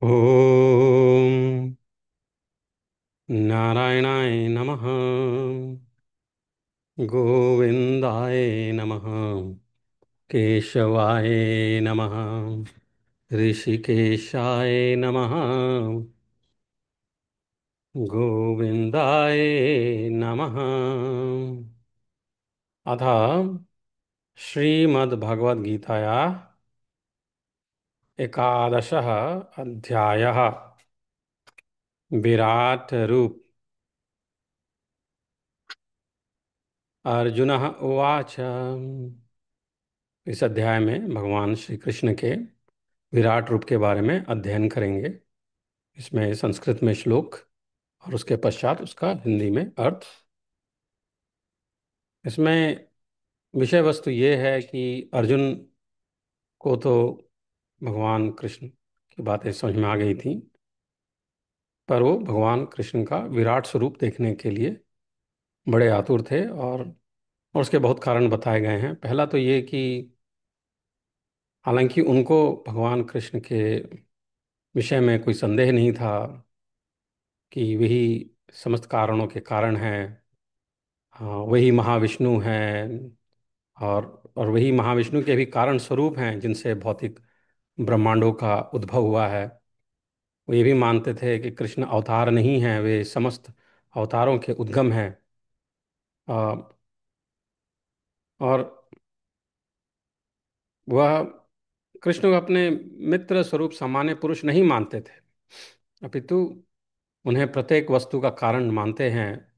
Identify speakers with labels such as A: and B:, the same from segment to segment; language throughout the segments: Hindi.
A: ॐ नारायणाय नमः। गोविन्दाय नमः। केशवाय नमः। ऋषिकेशाय नमः। गोविन्दाय नमः। अथ श्रीमद्भगवद्गीतायाः एकादशः अध्यायः। विराट रूप। अर्जुनः उवाच। इस अध्याय में भगवान श्री कृष्ण के विराट रूप के बारे में अध्ययन करेंगे। इसमें संस्कृत में श्लोक और उसके पश्चात उसका हिंदी में अर्थ। इसमें विषय वस्तु ये है कि अर्जुन को तो भगवान कृष्ण की बातें समझ में आ गई थी, पर वो भगवान कृष्ण का विराट स्वरूप देखने के लिए बड़े आतुर थे। और उसके बहुत कारण बताए गए हैं। पहला तो ये कि हालांकि उनको भगवान कृष्ण के विषय में कोई संदेह नहीं था कि वही समस्त कारणों के कारण हैं। हाँ, वही महाविष्णु हैं। और वही महाविष्णु के भी कारण स्वरूप हैं जिनसे भौतिक ब्रह्मांडों का उद्भव हुआ है। वो ये भी मानते थे कि कृष्ण अवतार नहीं हैं, वे समस्त अवतारों के उद्गम हैं। अ, और वह कृष्ण को अपने मित्र स्वरूप सामान्य पुरुष नहीं मानते थे, अपितु उन्हें प्रत्येक वस्तु का कारण मानते हैं।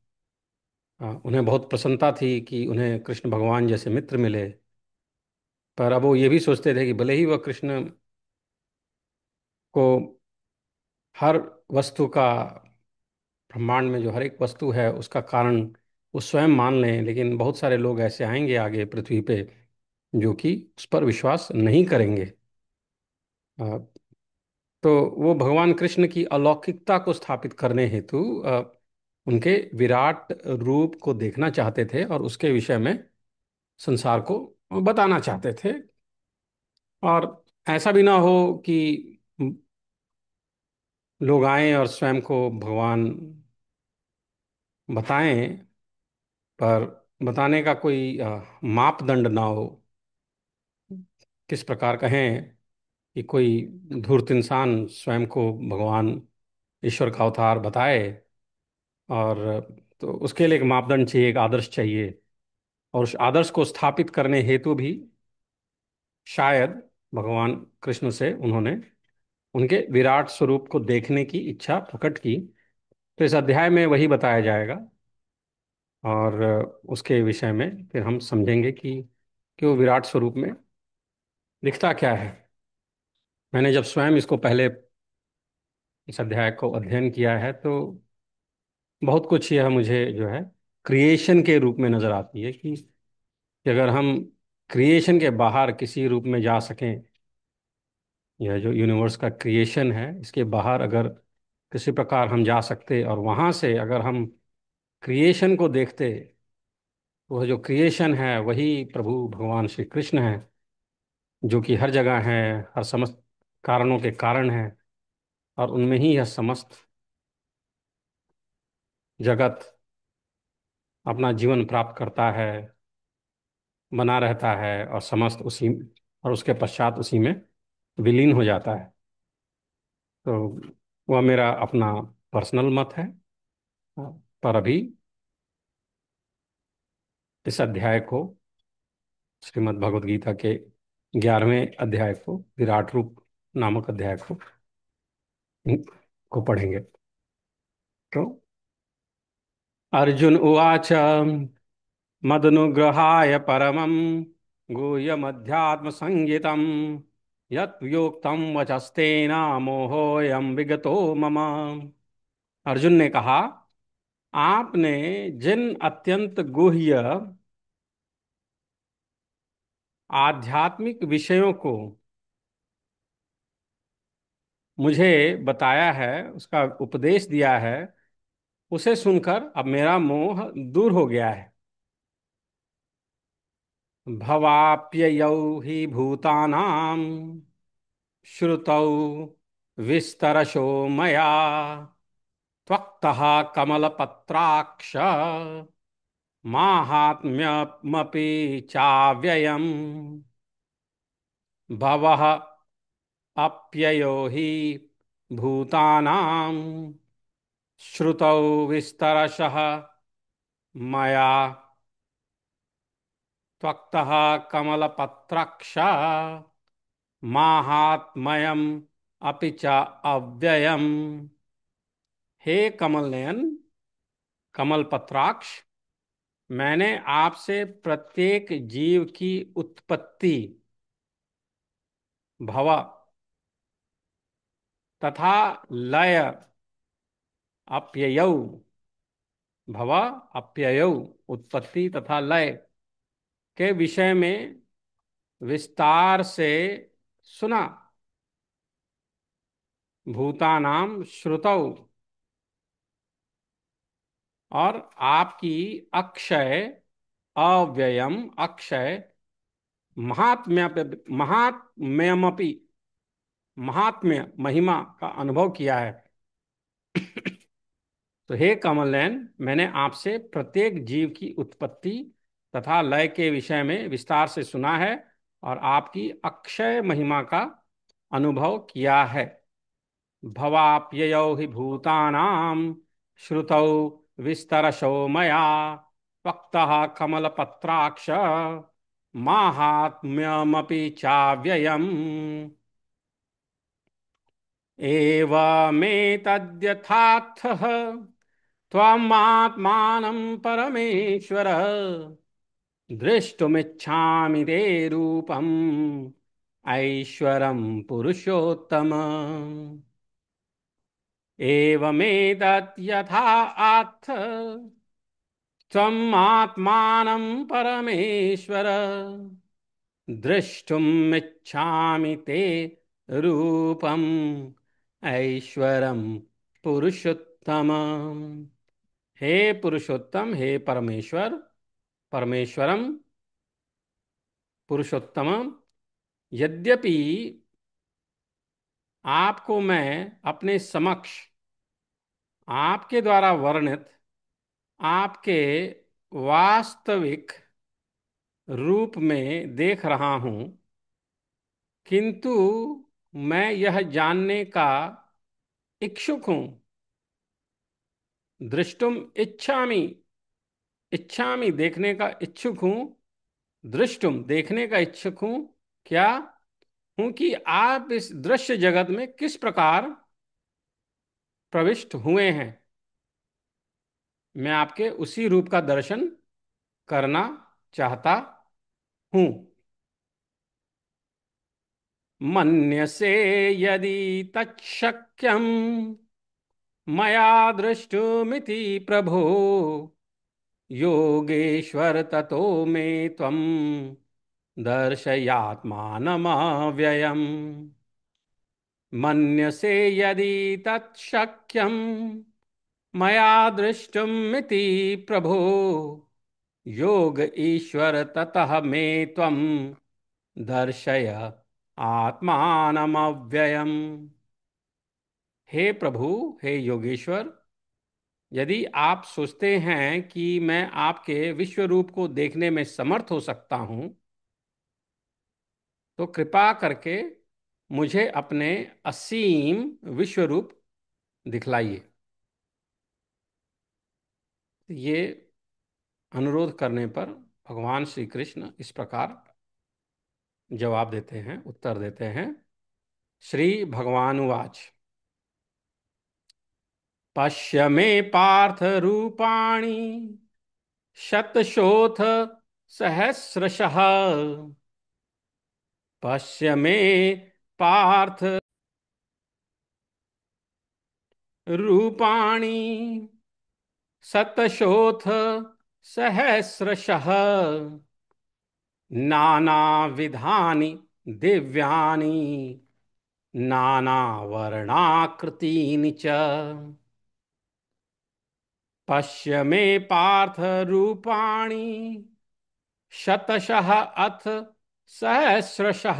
A: उन्हें बहुत प्रसन्नता थी कि उन्हें कृष्ण भगवान जैसे मित्र मिले। पर अब वो ये भी सोचते थे कि भले ही वह कृष्ण को हर वस्तु का, ब्रह्मांड में जो हर एक वस्तु है उसका कारण वो स्वयं मान लें, लेकिन बहुत सारे लोग ऐसे आएंगे आगे पृथ्वी पे जो कि उस पर विश्वास नहीं करेंगे। अ, तो वो भगवान कृष्ण की अलौकिकता को स्थापित करने हेतु उनके विराट रूप को देखना चाहते थे और उसके विषय में संसार को बताना चाहते थे। और ऐसा भी ना हो कि लोग आएं और स्वयं को भगवान बताएं, पर बताने का कोई मापदंड ना हो। किस प्रकार कहें कि कोई धूर्त इंसान स्वयं को भगवान ईश्वर का अवतार बताए। और तो उसके लिए एक मापदंड चाहिए, एक आदर्श चाहिए। और उस आदर्श को स्थापित करने हेतु भी शायद भगवान कृष्ण से उन्होंने उनके विराट स्वरूप को देखने की इच्छा प्रकट की। तो इस अध्याय में वही बताया जाएगा। और उसके विषय में फिर हम समझेंगे कि वो विराट स्वरूप में दिखता क्या है। मैंने जब स्वयं इसको पहले इस अध्याय को अध्ययन किया है तो बहुत कुछ यह मुझे जो है क्रिएशन के रूप में नजर आती है कि अगर हम क्रिएशन के बाहर किसी रूप में जा सकें, यह जो यूनिवर्स का क्रिएशन है इसके बाहर अगर किसी प्रकार हम जा सकते और वहां से अगर हम क्रिएशन को देखते, तो वह जो क्रिएशन है वही प्रभु भगवान श्री कृष्ण है, जो कि हर जगह है, हर समस्त कारणों के कारण है। और उनमें ही यह समस्त जगत अपना जीवन प्राप्त करता है, बना रहता है और समस्त उसी और उसके पश्चात उसी में विलीन हो जाता है। तो वह मेरा अपना पर्सनल मत है। पर अभी इस अध्याय को, श्रीमद् भगवद गीता के 11वें अध्याय को, विराट रूप नामक अध्याय को पढ़ेंगे। तो अर्जुन उवाच। मदनुग्रहाय परमं गुह्यमध्यात्म संगितम् यत् योक्तं वचस्तेन मोहोऽयं विगतो मम। अर्जुन ने कहा, आपने जिन अत्यंत गुह्य आध्यात्मिक विषयों को मुझे बताया है, उसका उपदेश दिया है, उसे सुनकर अब मेरा मोह दूर हो गया है। भवाप्ययौ हि भूतानां श्रुतौ विस्तरशो मया त्वक्तः कमलपत्राक्ष माहात्म्यमपि चाव्ययम् भवः अप्ययो हि भूतानां श्रुतौ विस्तरशः मया त्वक्तः कमलपत्राक्ष माहात्म्यम् अपि च अव्ययम्। हे कमल नयन, कमल पत्राक्ष, मैंने आपसे प्रत्येक जीव की उत्पत्ति, भव तथा लय, अप्ययौ, भव अप्ययौ, उत्पत्ति तथा लय के विषय में विस्तार से सुना। भूतानाम श्रुतौ, और आपकी अक्षय, अव्ययम अक्षय, महात्म्य, महात्म्यमपि, महात्म्य महिमा का अनुभव किया है। तो हे कमलनयन, मैंने आपसे प्रत्येक जीव की उत्पत्ति तथा लय के विषय में विस्तार से सुना है और आपकी अक्षय महिमा का अनुभव किया है। भवाप्ययौ हि भूतानां श्रुतौ विस्तरशो मया त्वक्तः कमलपत्राक्ष माहात्म्यमपि चाव्ययम्। एवमेतद्यथार्थः त्वमात्मानं परमेश्वर द्रष्टुमिच्छामि ते रूपम् ऐश्वरं पुरुषोत्तम। एवमेतत् यथा आत्थ त्वमात्मानं परमेश्वर द्रष्टुमिच्छामि ते रूपम् ऐश्वरं पुरुषोत्तम। हे पुरुषोत्तम, हे परमेश्वर, परमेश्वरम पुरुषोत्तम, यद्यपि आपको मैं अपने समक्ष आपके द्वारा वर्णित आपके वास्तविक रूप में देख रहा हूं, किंतु मैं यह जानने का इच्छुक हूं। दृष्टुम इच्छामि, इच्छामि देखने का इच्छुक हूं, दृष्टुम देखने का इच्छुक हूं, क्या हूं कि आप इस दृश्य जगत में किस प्रकार प्रविष्ट हुए हैं। मैं आपके उसी रूप का दर्शन करना चाहता हूं। मन्यसे यदि तच्छक्यं मया दृष्टुमिति प्रभो योगेश्वर ततो मे त्वं दर्शयात्मानमव्ययम्। मन्यसे यदि तत्शक्यं मया दृष्टुमिति प्रभो योग ईश्वर ततः मे त्वं दर्शय आत्मानमव्ययम्। हे प्रभु, हे योगेश्वर, यदि आप सोचते हैं कि मैं आपके विश्व रूप को देखने में समर्थ हो सकता हूं, तो कृपा करके मुझे अपने असीम विश्व रूप दिखलाइए। ये अनुरोध करने पर भगवान श्री कृष्ण इस प्रकार जवाब देते हैं, उत्तर देते हैं। श्री भगवानुवाच पश्य मे पार्थ रूपाणि शतशोथ सहस्रशः। पश्य मे पार्थ रूपाणि शतशोथ सहस्रशः। नानाविधानि दिव्यानि नानावर्णाकृतीनि च। पश्य मे पार्थ रूपाणि शतशः अथ सहस्रशः।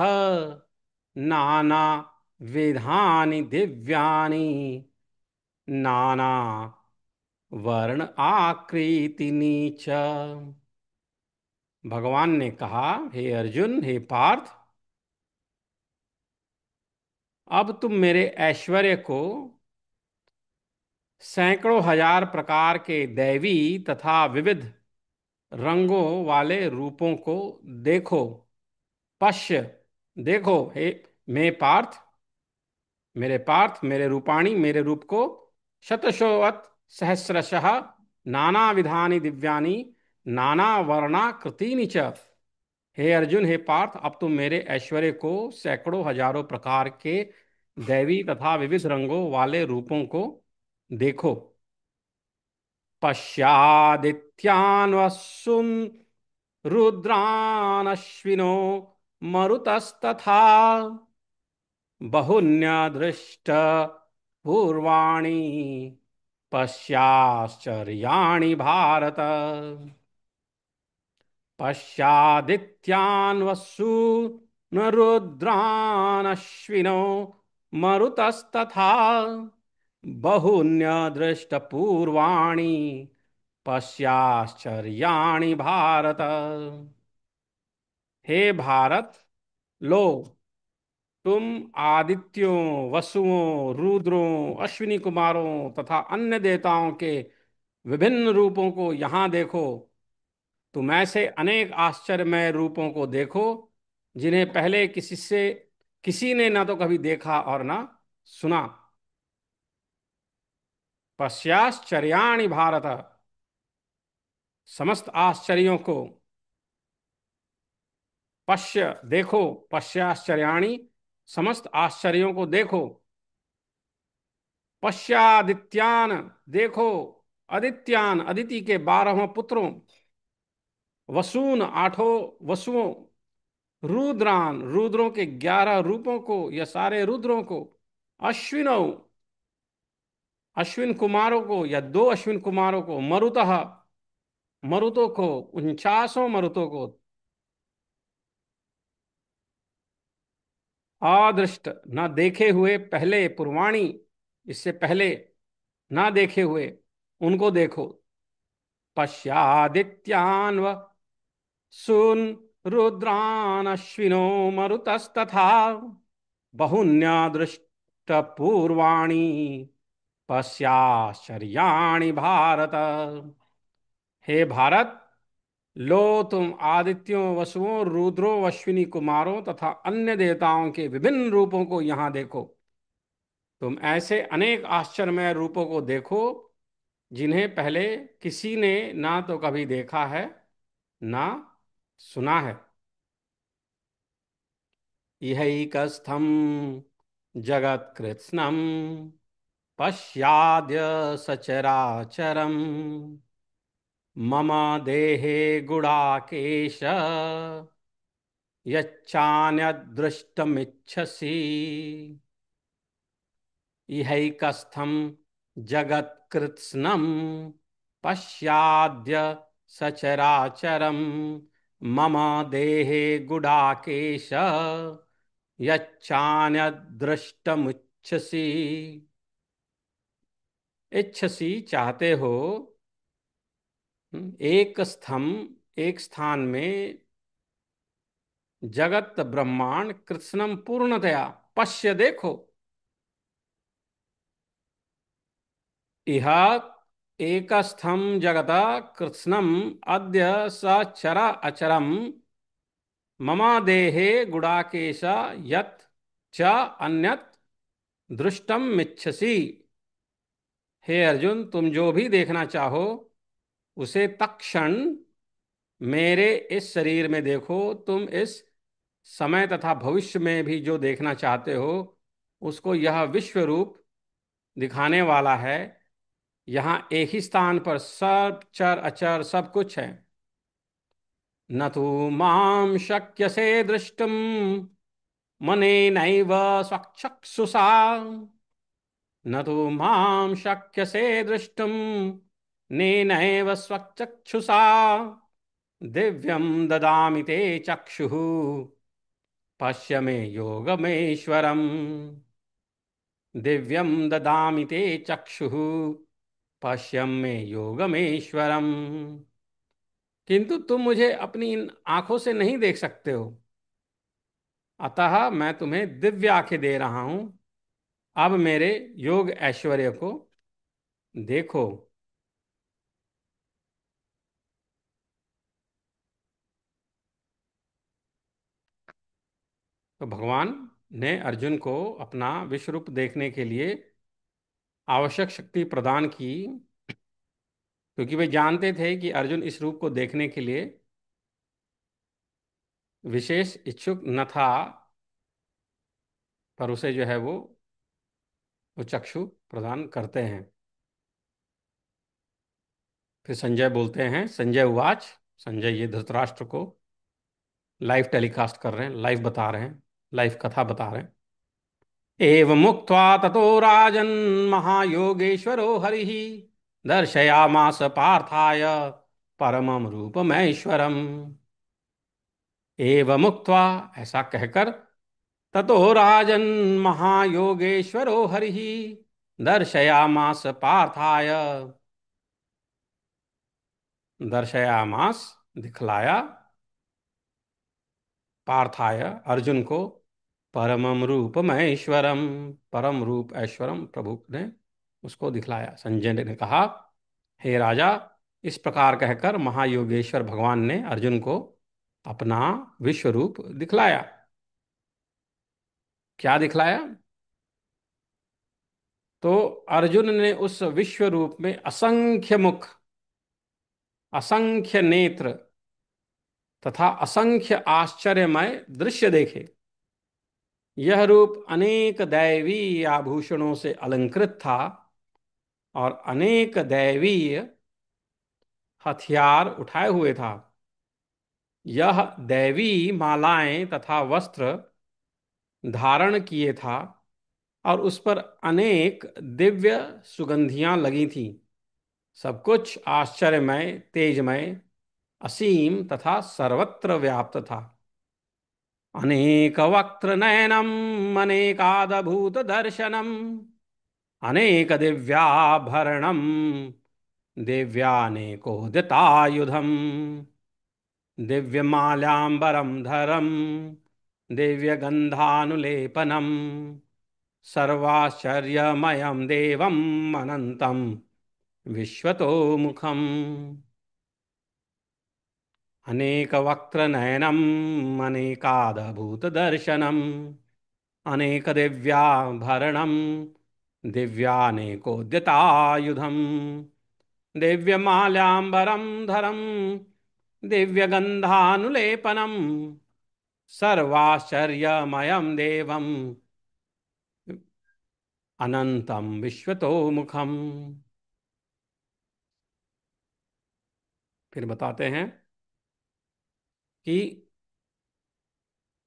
A: नाना वेदानि दिव्यानि नाना वर्ण आकृतिनी च। भगवान ने कहा, हे अर्जुन, हे पार्थ, अब तुम मेरे ऐश्वर्य को सैकड़ों हजार प्रकार के दैवी तथा विविध रंगों वाले रूपों को देखो। पश्य, देखो, हे मैं पार्थ, मेरे पार्थ, मेरे रूपाणी, मेरे रूप को शतशोऽथ सहस्रशः नाना विधानि दिव्यानि नाना वर्णाकृतीनि च। हे अर्जुन, हे पार्थ, अब तुम मेरे ऐश्वर्य को सैकड़ों हजारों प्रकार के दैवी तथा विविध रंगों वाले रूपों को देखो। पश्यादित्यान् वसून् रुद्रान् अश्विनो मरुतस्तथा बहुन्यदृष्ट पूर्वाणि पश्याश्चर्याणि भारत। पश्यादित्यान् वसून् रुद्रान् अश्विनो मरुतस्तथा बहुन्यदृष्टपूर्वाणि पश्याश्चर्याणि भारत। हे भारत, लो, तुम आदित्यों, वसुओं, रुद्रों, अश्विनी कुमारों तथा अन्य देवताओं के विभिन्न रूपों को यहां देखो। तुम ऐसे अनेक आश्चर्यमय रूपों को देखो जिन्हें पहले किसी ने ना तो कभी देखा और ना सुना। पश्चाश्चर्याणि भारत, समस्त आश्चर्यों को पश्य, देखो। पश्चाश्चर्याणि, समस्त आश्चर्यों को देखो। पश्चादित्यान, देखो आदित्यान, अदिति के 12 पुत्रों। वसून, 8 वसुओं। रुद्रान, रुद्रों के 11 रूपों को या सारे रुद्रों को। अश्विनौ, अश्विन कुमारों को या 2 अश्विन कुमारों को। मरुतः, मरुतों को, 49 मरुतों को। अदृष्ट, न देखे हुए, पहले पूर्वाणी, इससे पहले ना देखे हुए उनको देखो। पश्यादित्यान् वसून् रुद्रान् अश्विनो मरुतस्तथा बहुन्यदृष्टपूर्वाणि पश्याश्चर्याणि भारत। हे भारत, लो, तुम आदित्यों, वसुओं, रुद्रों, अश्विनी कुमारों तथा अन्य देवताओं के विभिन्न रूपों को यहां देखो। तुम ऐसे अनेक आश्चर्यमय रूपों को देखो जिन्हें पहले किसी ने ना तो कभी देखा है ना सुना है। इहैकस्थं जगत्कृत्स्नं पश्याद्य सचराचरम् मम देहे गुडाकेश यच्चान्यदृष्टमिच्छसि। इहैकस्थं जगत्कृत्स्नं पश्याद्य सचराचरम् मम देहे गुडाकेश यच्चान्यदृष्टमुच्छसि। इच्छसि, चाहते हो। एक स्थम, एक स्थान में। जगत ब्रह्मांड कृत्स्नम, पूर्णतया। पश्य, देखो। इह एकस्थम जगत कृत्स्नम अद्य सचर अचरम मम देहे गुडाकेश यत् च अन्यत् दृष्टम मिच्छसि। हे अर्जुन, तुम जो भी देखना चाहो उसे तत्क्षण मेरे इस शरीर में देखो। तुम इस समय तथा भविष्य में भी जो देखना चाहते हो उसको यह विश्व रूप दिखाने वाला है। यहाँ एक ही स्थान पर सब चर अचर सब कुछ है। न तो माम शक्यसे दृष्टुम मनेनैव स्वचक्षुषा। न तो माम शक्यसे दृष्टुम नेनैव स्वचक्षुषा दिव्यं ददामि ते चक्षुः पश्य मे योगमेश्वरम्। दिव्यम ददामि ते चक्षुः पश्यम मे योगमेश्वरम। किंतु तुम मुझे अपनी इन आंखों से नहीं देख सकते हो, अतः मैं तुम्हें दिव्य आंखें दे रहा हूं। अब मेरे योग ऐश्वर्य को देखो। तो भगवान ने अर्जुन को अपना विश्व रूप देखने के लिए आवश्यक शक्ति प्रदान की, क्योंकि वे जानते थे कि अर्जुन इस रूप को देखने के लिए विशेष इच्छुक न था, पर उसे जो है वो चक्षु प्रदान करते हैं। फिर संजय बोलते हैं, संजय उवाच। संजय ये धृतराष्ट्र को लाइव टेलीकास्ट कर रहे हैं, लाइव बता रहे हैं, लाइव कथा बता रहे हैं। एवं मुक्त्वा ततो राजन् महायोगेश्वरो हरिः दर्शयामास पार्थाय परमं रूपमैश्वरम्। एवं मुक्त्वा, ऐसा कहकर, ततो राजन् महायोगेश्वरो हरिः दर्शयामास पार्थाय, दर्शयामास दिखलाया, पार्थाय अर्जुन को, परमम रूपम ऐश्वरम, परम रूप ऐश्वरम प्रभु ने उसको दिखलाया। संजय ने कहा, हे राजा, इस प्रकार कहकर महायोगेश्वर भगवान ने अर्जुन को अपना विश्व रूप दिखलाया। क्या दिखलाया? तो अर्जुन ने उस विश्व रूप में असंख्य मुख, असंख्य नेत्र तथा असंख्य आश्चर्यमय दृश्य देखे। यह रूप अनेक दैवी आभूषणों से अलंकृत था और अनेक दैवी हथियार उठाए हुए था। यह दैवी मालाएं तथा वस्त्र धारण किए था और उस पर अनेक दिव्य सुगंधियां लगी थीं। सब कुछ आश्चर्यमय, तेजमय, असीम तथा सर्वत्र व्याप्त था। अनेक वक्त्र नयनम अनेकादभूत दर्शनम अनेक दिव्याभरणम दिव्यानेकोदितायुधम दिव्यमाल्याम्बरं धरम दिव्यगन्धानुलेपनम् सर्वाश्चर्यमयं देवम् अनन्तं विश्वतोमुखम्। अनेकवक्त्रनयनम् अनेकादभूतदर्शनम् अनेकदिव्याभरणम् दिव्यानेकोद्यतायुधम् दिव्यमाल्याम्बरं धरम् दिव्यगन्धानुलेपनम् सर्वाश्चर्यमयं देवम् अनंतम विश्वतोमुखम। फिर बताते हैं कि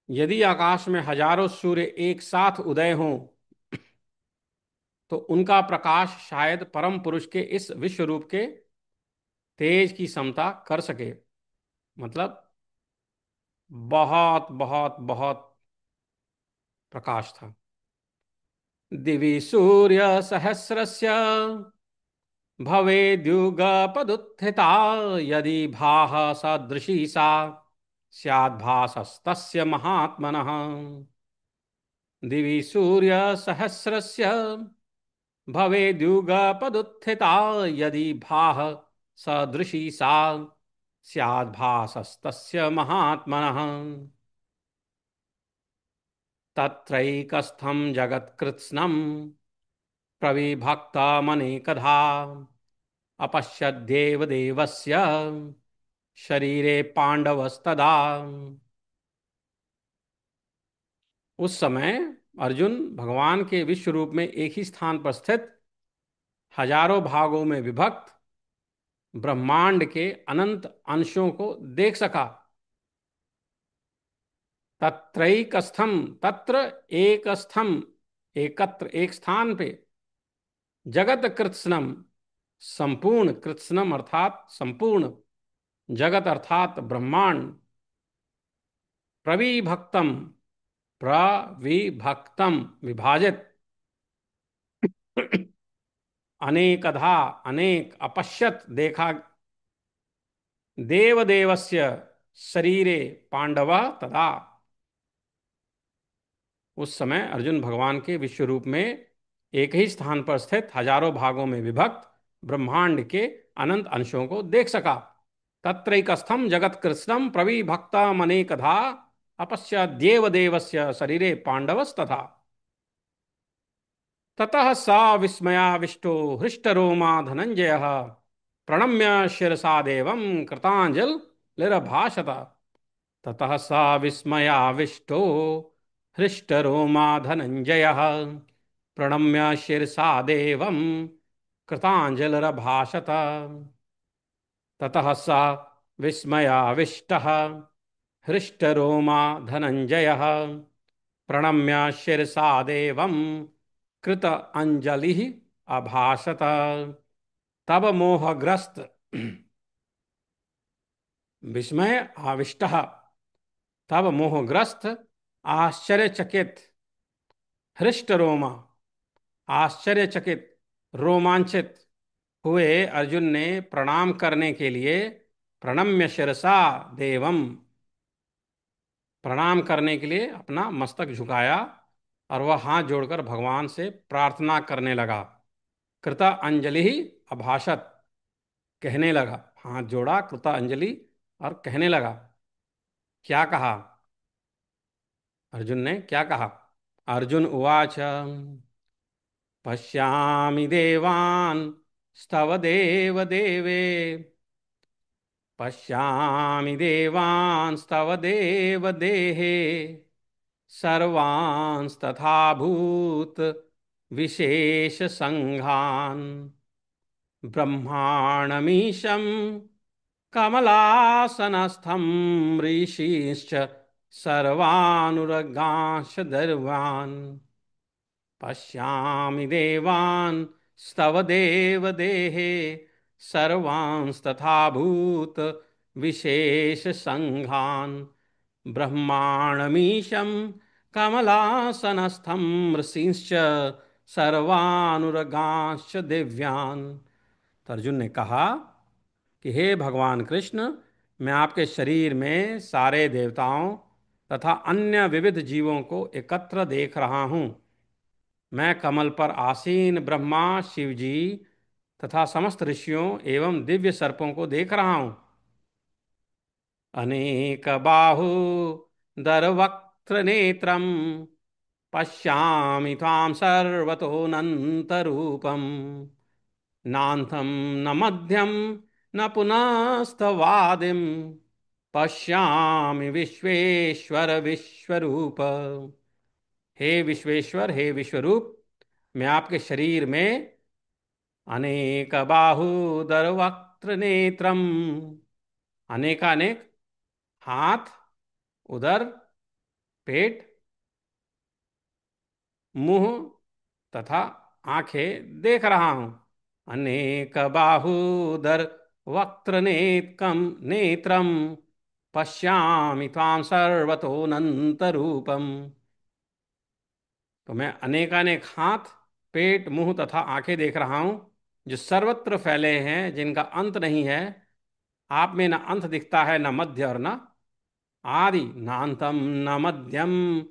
A: यदि आकाश में हजारों सूर्य एक साथ उदय हों तो उनका प्रकाश शायद परम पुरुष के इस विश्व रूप के तेज की समता कर सके। मतलब बहुत बहुत बहुत प्रकाश था। दिवि सूर्य सहस्रस्य भवेद्युगपदुत्थिता यदि भाः सदृशी सा स्याद्भासस्तस्य महात्मनः। दिवि सूर्यसहस्रस्य भवेद्युगपदुत्थिता यदि भाः सदृशी सा स्याद्भासस्तस्य महात्मनः। तत्रैकस्थं जगत्कृत्स्नं प्रविभक्तमनेकधा अपश्यद्देव देवस्य शरीरे पांडवस्तदा। उस समय अर्जुन भगवान के विश्व रूप में एक ही स्थान पर स्थित हजारों भागों में विभक्त ब्रह्मांड के अनंत अंशों को देख सका। तत्रैकस्थम, तत्र एक स्थम, एकत्र एक स्थान पे, जगत कृत्स्नम, संपूर्ण, कृत्स्नम अर्थात संपूर्ण, जगत अर्थात ब्रह्मांड, प्रविभक्तम, प्रविभक्तम विभाजित, अनेकधा, अनेक, अपश्यत, देखा, देवदेवस्य शरीरे पांडव तदा। उस समय अर्जुन भगवान के विश्व रूप में एक ही स्थान पर स्थित हजारों भागों में विभक्त ब्रह्मांड के अनंत अंशों को देख सका। तत्रैकस्थम जगत कृत्स्नम प्रविभक्तमनेकधा अपश्य देव देवस्य शरीरे पांडवस्तथा। ततः सा विस्मयाविष्टो हृष्टरोमा धनंजय प्रणम्य शिरसा देवं कृतांजलिरभाषत। ततः सा विस्मयाविष्टो हृष्टरोमा धनंजयः प्रणम्य शिरसा देवं कृतांजलिरभाषत। ततः सा विस्मयाविष्टः हृष्टरोमा धनंजयः प्रणम्य शिरसा देवं कृत अंजलि अभाषत। तब मोहग्रस्त, विस्मय आविष्टः, तब मोहग्रस्त, आश्चर्यचकित, हृष्ट रोमा, आश्चर्यचकित, रोमांचित हुए अर्जुन ने प्रणाम करने के लिए प्रणम्य शिरसा देवम, प्रणाम करने के लिए अपना मस्तक झुकाया और वह हाथ जोड़कर भगवान से प्रार्थना करने लगा। कृता अंजलि ही अभाषत, कहने लगा, हाथ जोड़ा कृता अंजलि और कहने लगा। क्या कहा? अर्जुन ने क्या कहा? अर्जुन उवाच पश्यामि देवान् स्तव देव देवे, पश्यामि देवांस्तव देव देहे सर्वांस्तथा भूत विशेष संघान् ब्रह्माणमीशं कमलासनस्थं ऋषीश्च सर्वानुरगांश्च दर्वान् पश्यामि देवान् स्तव देव देहे सर्वांस्तथा भूत विशेष संघान् ब्रह्माणमीशं कमलासनस्थं ऋषींश्च सर्वानुरगांश्च दिव्यान्। तो अर्जुन ने कहा कि हे भगवान कृष्ण, मैं आपके शरीर में सारे देवताओं तथा अन्य विविध जीवों को एकत्र देख रहा हूँ। मैं कमल पर आसीन ब्रह्मा, शिव जी तथा समस्त ऋषियों एवं दिव्य सर्पों को देख रहा हूँ। अनेक बाहु दरवक्त्र नेत्रम पश्यामि त्वां सर्वतोऽनन्तरूपम् नान्तं न मध्यं न पुनस्तवादिं पश्यामि विश्वेश्वर विश्वरूप। हे विश्वेश्वर, हे विश्वरूप, मैं आपके शरीर में अनेक बाहुदर वक्त्र नेत्रम, अनेकानेक हाथ, उदर, पेट, मुंह तथा आंखें देख रहा हूं। अनेक बाहुदर वक्त्र नेत्रम नेत्रम पश्यामि त्वां सर्वतोऽनन्तरूपम्। तो मैं अनेकानेक हाथ, पेट, मुंह तथा आंखें देख रहा हूं जो सर्वत्र फैले हैं, जिनका अंत नहीं है। आप में न अंत दिखता है, न मध्य और न आदि। नान्तम न मध्यम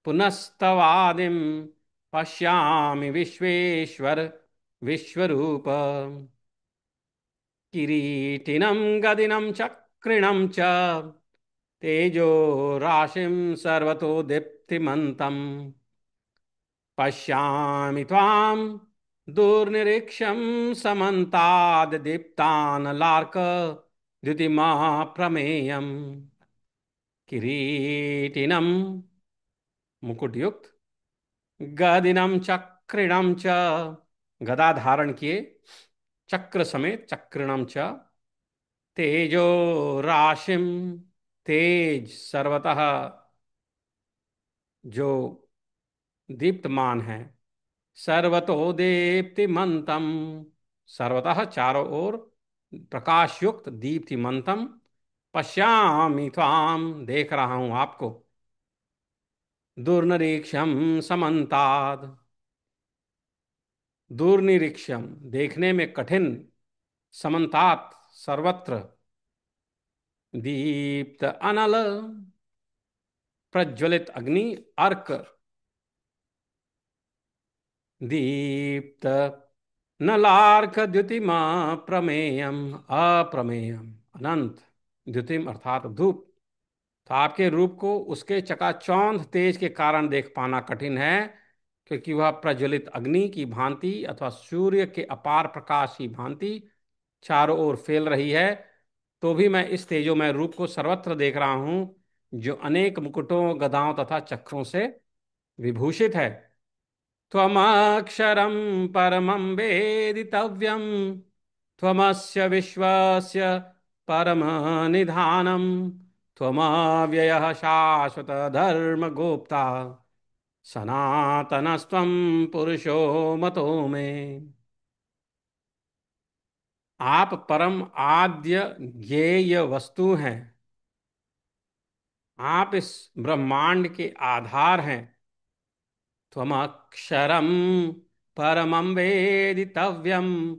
A: पुनस्तवादिम पश्यामि विश्वेश्वर विश्वरूप। किरीटिनं गदिनं चक्रिणं च तेजो राशिं सर्वतो दीप्तिमन्तम् पश्यामि त्वां दुर्निरीक्ष्यं समन्ताद् दीप्तानलार्क द्युतिमप्रमेयम्। किरीटिनं, मुकुटयुक्त, गदिनं चक्रिणं च, गदा धारण किए, चक्र समेत, चक्रिणं च, तेजो राशिम, तेज सर्वतः जो दीप्तमान है, सर्वतो दीप्तिमंतम, सर्वतः चारों ओर प्रकाशयुक्त दीप्तिमंतम पश्यामि त्वाम, देख रहा हूं आपको। दुर्निरीक्षम समन्ताद, दूरनिरीक्ष्यम, देखने में कठिन, समन्तात, सर्वत्र, दीप्त अनल, प्रज्वलित अग्नि, अर्क, दीप्त नलार्क द्युतिमा, प्रमेयम, अप्रमेयम, अनंत, द्युतिम अर्थात धूप। तो आपके रूप को उसके चकाचौंध तेज के कारण देख पाना कठिन है, क्योंकि वह प्रज्वलित अग्नि की भांति अथवा सूर्य के अपार प्रकाश की भांति चारों ओर फैल रही है। तो भी मैं इस तेजोमय रूप को सर्वत्र देख रहा हूं, जो अनेक मुकुटों, गदाओं तथा चक्रों से विभूषित है। त्वमक्षरं परमं वेदितव्यं, त्वमस्य विश्वस्य परमनिधानं, त्वमव्ययः शाश्वतधर्मगोप्ता, सनातनस्त्वं पुरुषो मतो मे। आप परम आद्य ज्ञेय वस्तु हैं। आप इस ब्रह्मांड के आधार हैं। त्वमक्षरं परमं वेदितव्यं,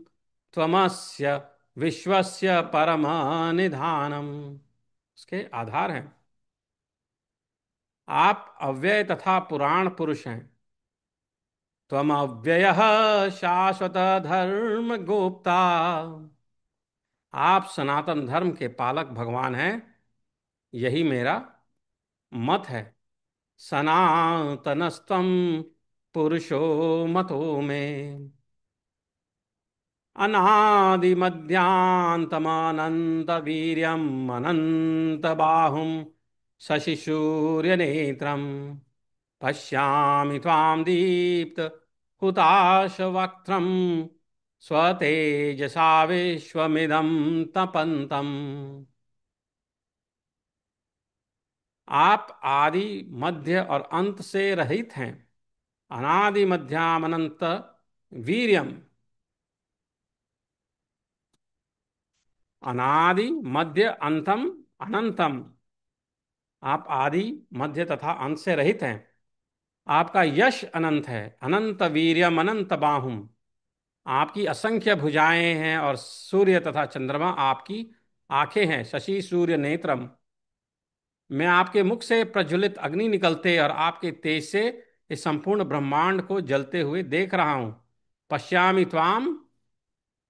A: त्वमस्य विश्वस्य परमनिधानम्, उसके आधार हैं। आप अव्यय तथा पुराण पुरुष हैं। त्वम अव्ययः शाश्वत धर्म गोप्ता, आप सनातन धर्म के पालक भगवान हैं। यही मेरा मत है। सनातनस्त्वं पुरुषो मतो में। अनादिमध्यान्तमनन्तवीर्यम् अनन्तबाहुं शशिसूर्यनेत्रम्, पश्यामि त्वां दीप्त हुताशवक्त्रम्, स्वतेजसा विश्वमिदं तपन्तम्। आप आदि, मध्य और अंत से रहित हैं। अनादि मध्याम अनंत वीर्यम, अनादि मध्य अंतम अनंतम। आप आदि, मध्य तथा अंत से रहित हैं। आपका यश अनंत है। अनंत वीर्यम अनंत बाहुम, आपकी असंख्य भुजाएं हैं, और सूर्य तथा चंद्रमा आपकी आंखें हैं। शशि सूर्य नेत्रम, मैं आपके मुख से प्रज्वलित अग्नि निकलते और आपके तेज से इस संपूर्ण ब्रह्मांड को जलते हुए देख रहा हूं। पश्यामि त्वाम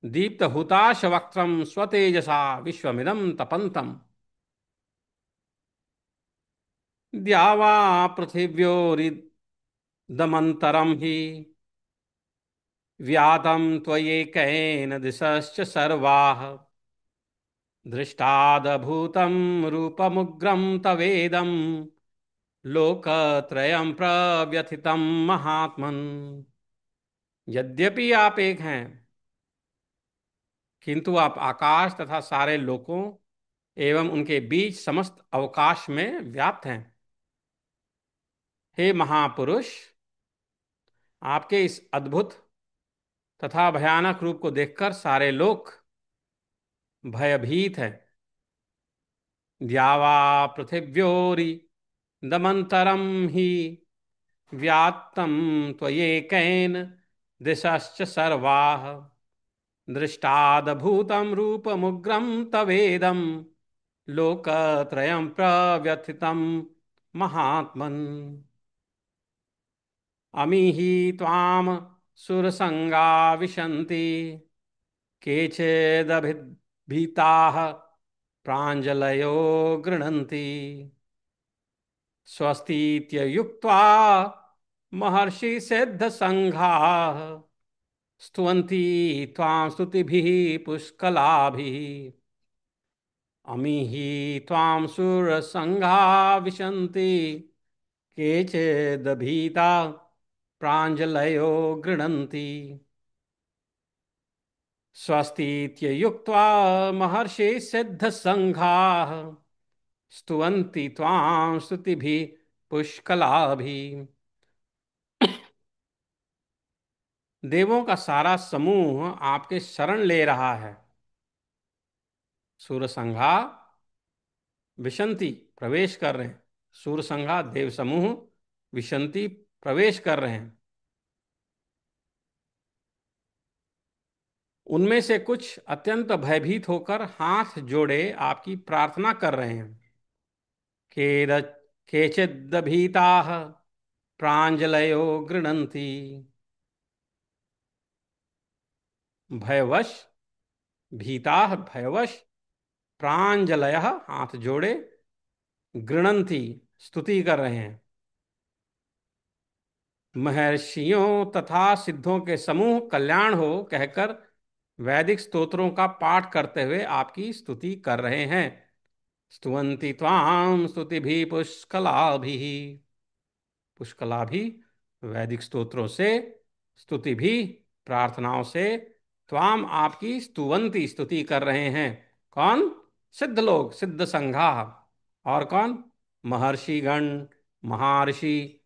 A: दीप्त हुताश वक्त्रम, स्वतेजसा विश्वमिदं तपन्तम्। द्यावा पृथिव्योरिदमन्तरं हि व्यातं त्वयैकेन दिशश्च सर्वाः, दृष्टादभूतं रूपमुग्रं तवेदं, लोकत्रयं प्रव्यथितं महात्मन्। यद्यपि आप एक हैं, किंतु आप आकाश तथा सारे लोकों एवं उनके बीच समस्त अवकाश में व्याप्त हैं। हे महापुरुष, आपके इस अद्भुत तथा भयानक रूप को देखकर सारे लोग भयभीत हैं। द्यावा पृथिव्योरि दमंतरम ही व्यात्तम त्वयैकेन दिशश्च सर्वाः, दृष्टादभूतं रूपमुग्रं तवेदं, लोकत्रयं प्रव्यथितं महात्मन्। अमीहि त्वां सुरसंगा विशन्ति, केचिदभिभीताः प्राञ्जलयो गृह्णन्ति, स्वस्तीत्ययुक्त्वा महर्षि सिद्ध संघाः, स्तुवन्ति त्वां स्तुतिभिः पुष्कलाभिः। अमीहि त्वां सुरसंघा विशन्ति, केचिदभीता प्राञ्जलयो गृह्णन्ति, स्वस्तीत्ययुक्त्वा महर्षि सिद्ध संघाः, स्तुवन्ति त्वां स्तुतिभिः पुष्कलाभिः। देवों का सारा समूह आपके शरण ले रहा है। सूरसंघा विशंति, प्रवेश कर रहे हैं। सूरसंघा देव समूह, विशंति प्रवेश कर रहे हैं। उनमें से कुछ अत्यंत भयभीत होकर हाथ जोड़े आपकी प्रार्थना कर रहे हैं। केद केचिदभीताः प्राञ्जलयो गृह्णन्ति। भयवश, भीताः भयवश, प्राञ्जलयः हाथ जोड़े, गृह्णन्ति स्तुति कर रहे हैं। महर्षियों तथा सिद्धों के समूह कल्याण हो कहकर वैदिक स्तोत्रों का पाठ करते हुए आपकी स्तुति कर रहे हैं। स्तुवन्ति त्वां स्तुतिभिः पुष्कलाभिः। पुष्कलाभिः वैदिक स्तोत्रों से, स्तुति भी प्रार्थनाओं से, त्वाम आपकी स्तुवंती स्तुति कर रहे हैं। कौन? सिद्ध लोग, सिद्ध संघा। और कौन? महर्षिगण, महर्षि।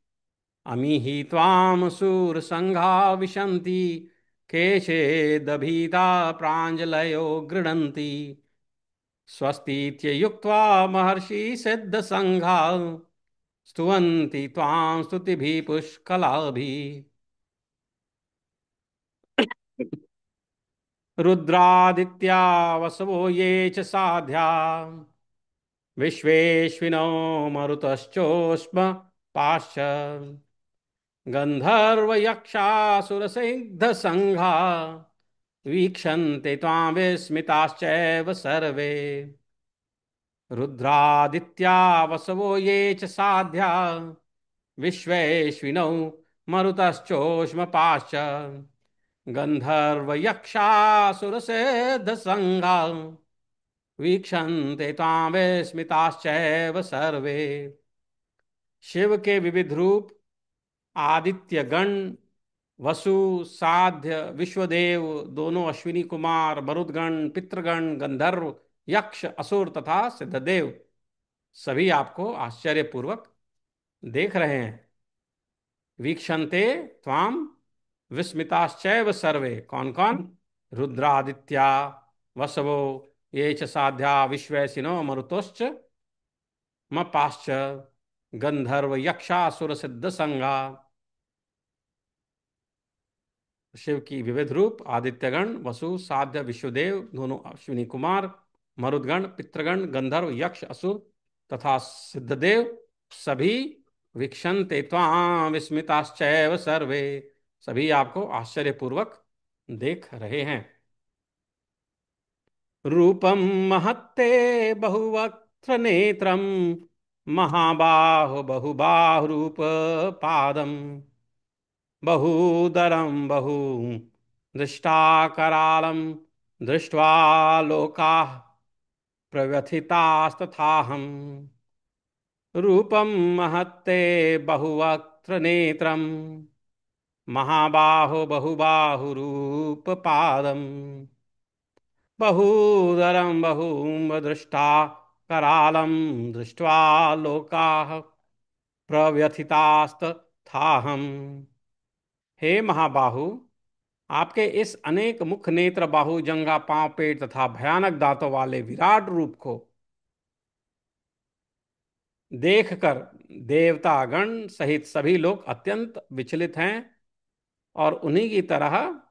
A: अमीहि त्वाम सूर संघा विशन्ति, केचिदभीता प्राञ्जलयो गृह्णन्ति। स्वस्तीत्ययुक्त्वा महर्षि सिद्ध संघा स्तुवन्ति त्वां स्तुतिभिः पुष्कलाभिः। रुद्रादित्या वसवो ये च साध्या विश्वेश्विनो मरुतश्चोष्म पाश्च गन्धर्वयक्षासुरसिद्धसङ्घा वीक्षन्ते त्वां विस्मिताश्चैव सर्वे। रुद्रादित्या वसवो ये च साध्या विश्वेश्विनौ मरुतश्चोष्मपाश्च गन्धर्वयक्षासुरसिद्धसङ्घा वीक्षन्ते त्वां विस्मिताश्चैव सर्वे। शिव के विविध रूप, आदित्य गण, वसु, साध्य, विश्वदेव, दोनों अश्विनी कुमार, मरुदगण, पितृगण, गंधर्व, यक्ष, असुर तथा सिद्धदेव सभी आपको आश्चर्यपूर्वक देख रहे हैं। वीक्षन्ते त्वाम विस्मिताश्चैव सर्वे। कौन कौन? रुद्रादित्या वसवो ये च साध्या विश्वैसिनो मरुतोश्च मपाश्च गंधर्व यक्षासुर सिद्ध संगा। शिव की विविध रूप, आदित्यगण, वसु, साध्य, विश्वदेव, दोनों अश्विनी कुमार, मरुदगण, पितृगण, गंधर्व, यक्ष, असुर तथा सिद्धदेव सभी वीक्षन्ते त्वां विस्मिताश्चैव सर्वे सभी आपको आश्चर्यपूर्वक देख रहे हैं। रूपम महत्ते बहुवक्त्र नेत्रम महाबाहो बहुबाहुरूप पादम बहूदरं बहु दृष्टाकरालं दृष्ट्वा लोकाः प्रव्यथितास्तथाहम्। रूपं महत्ते बहुवक्त्र नेत्रं महाबाहो बहुबाहुरूपपादं बहूदरं बहुदृष्टा करालं दृष्ट्वा लोकाः प्रव्यथितास्तथाहम्। हे महाबाहु, आपके इस अनेक मुख, नेत्र, बाहु, जंगा, पांव, पेट तथा भयानक दांतों वाले विराट रूप को देखकर देवतागण सहित सभी लोग अत्यंत विचलित हैं और उन्हीं की तरह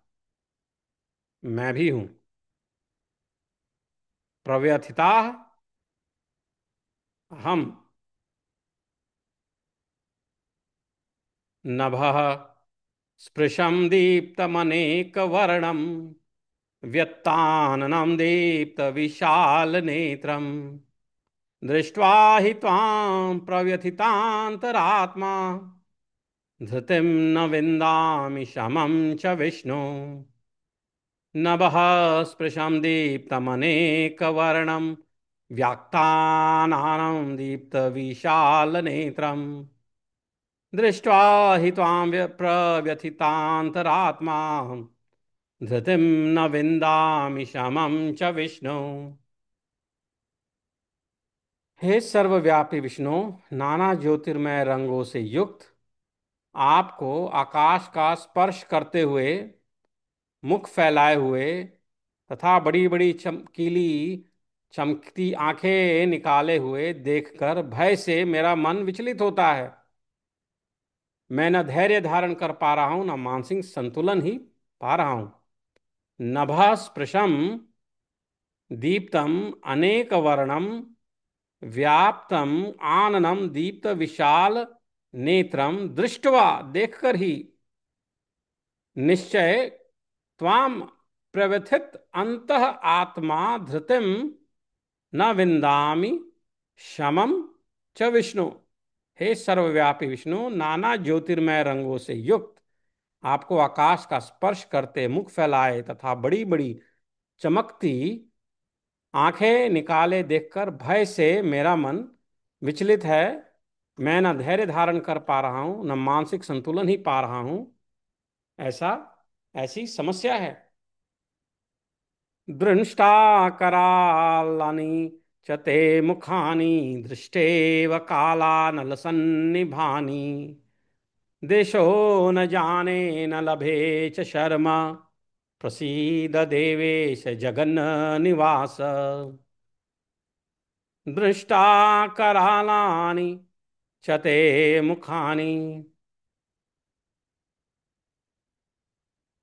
A: मैं भी हूं। प्रव्यथिता हम। नभः स्पृशं दीप्तमनेकवर्णं व्यत्ताननं दीप्तविशालनेत्रम् दृष्ट्वा हि त्वां प्रव्यथितान्तरात्मा धृतिं न विन्दामि शमं च विष्णु। नभः स्पृशं दीप्तमनेकवर्णं व्याक्ताननं दीप्तविशालनेत्रम् दृष्ट्वा हि त्वां प्रव्यथितान्तरात्मा धृतिं न विन्दामि शमं च विष्णु। हे सर्वव्यापी विष्णु, नाना ज्योतिर्मय रंगों से युक्त आपको आकाश का स्पर्श करते हुए, मुख फैलाए हुए तथा बड़ी बड़ी चमकीली चमकती आंखें निकाले हुए देखकर भय से मेरा मन विचलित होता है। मैं न धैर्य धारण कर पा रहा हूं, न मानसिक संतुलन ही पा रहा हूं। नभः स्पृशं दीप्तम अनेक वर्णम व्याप्तम आननम दीप्त विशाल नेत्रम दृष्ट्वा, देखकर ही, निश्चय त्वाम प्रव्यथित अंतः आत्मा धृतिम न विंदामि शमम च विष्णु। हे सर्वव्यापी विष्णु, नाना ज्योतिर्मय रंगों से युक्त, आपको आकाश का स्पर्श करते मुख फैलाए तथा बड़ी बड़ी चमकती आंखें निकाले देखकर भय से मेरा मन विचलित है। मैं न धैर्य धारण कर पा रहा हूं, न मानसिक संतुलन ही पा रहा हूं। ऐसा ऐसी समस्या है। दृष्टाकरालानि च ते मुखानि दृष्टेव कालानलसन्निभानि। देशो न जाने न लभे च शर्मा, प्रसीद देवेश जगन्निवास। दृष्टाकरालानि च ते मुखानि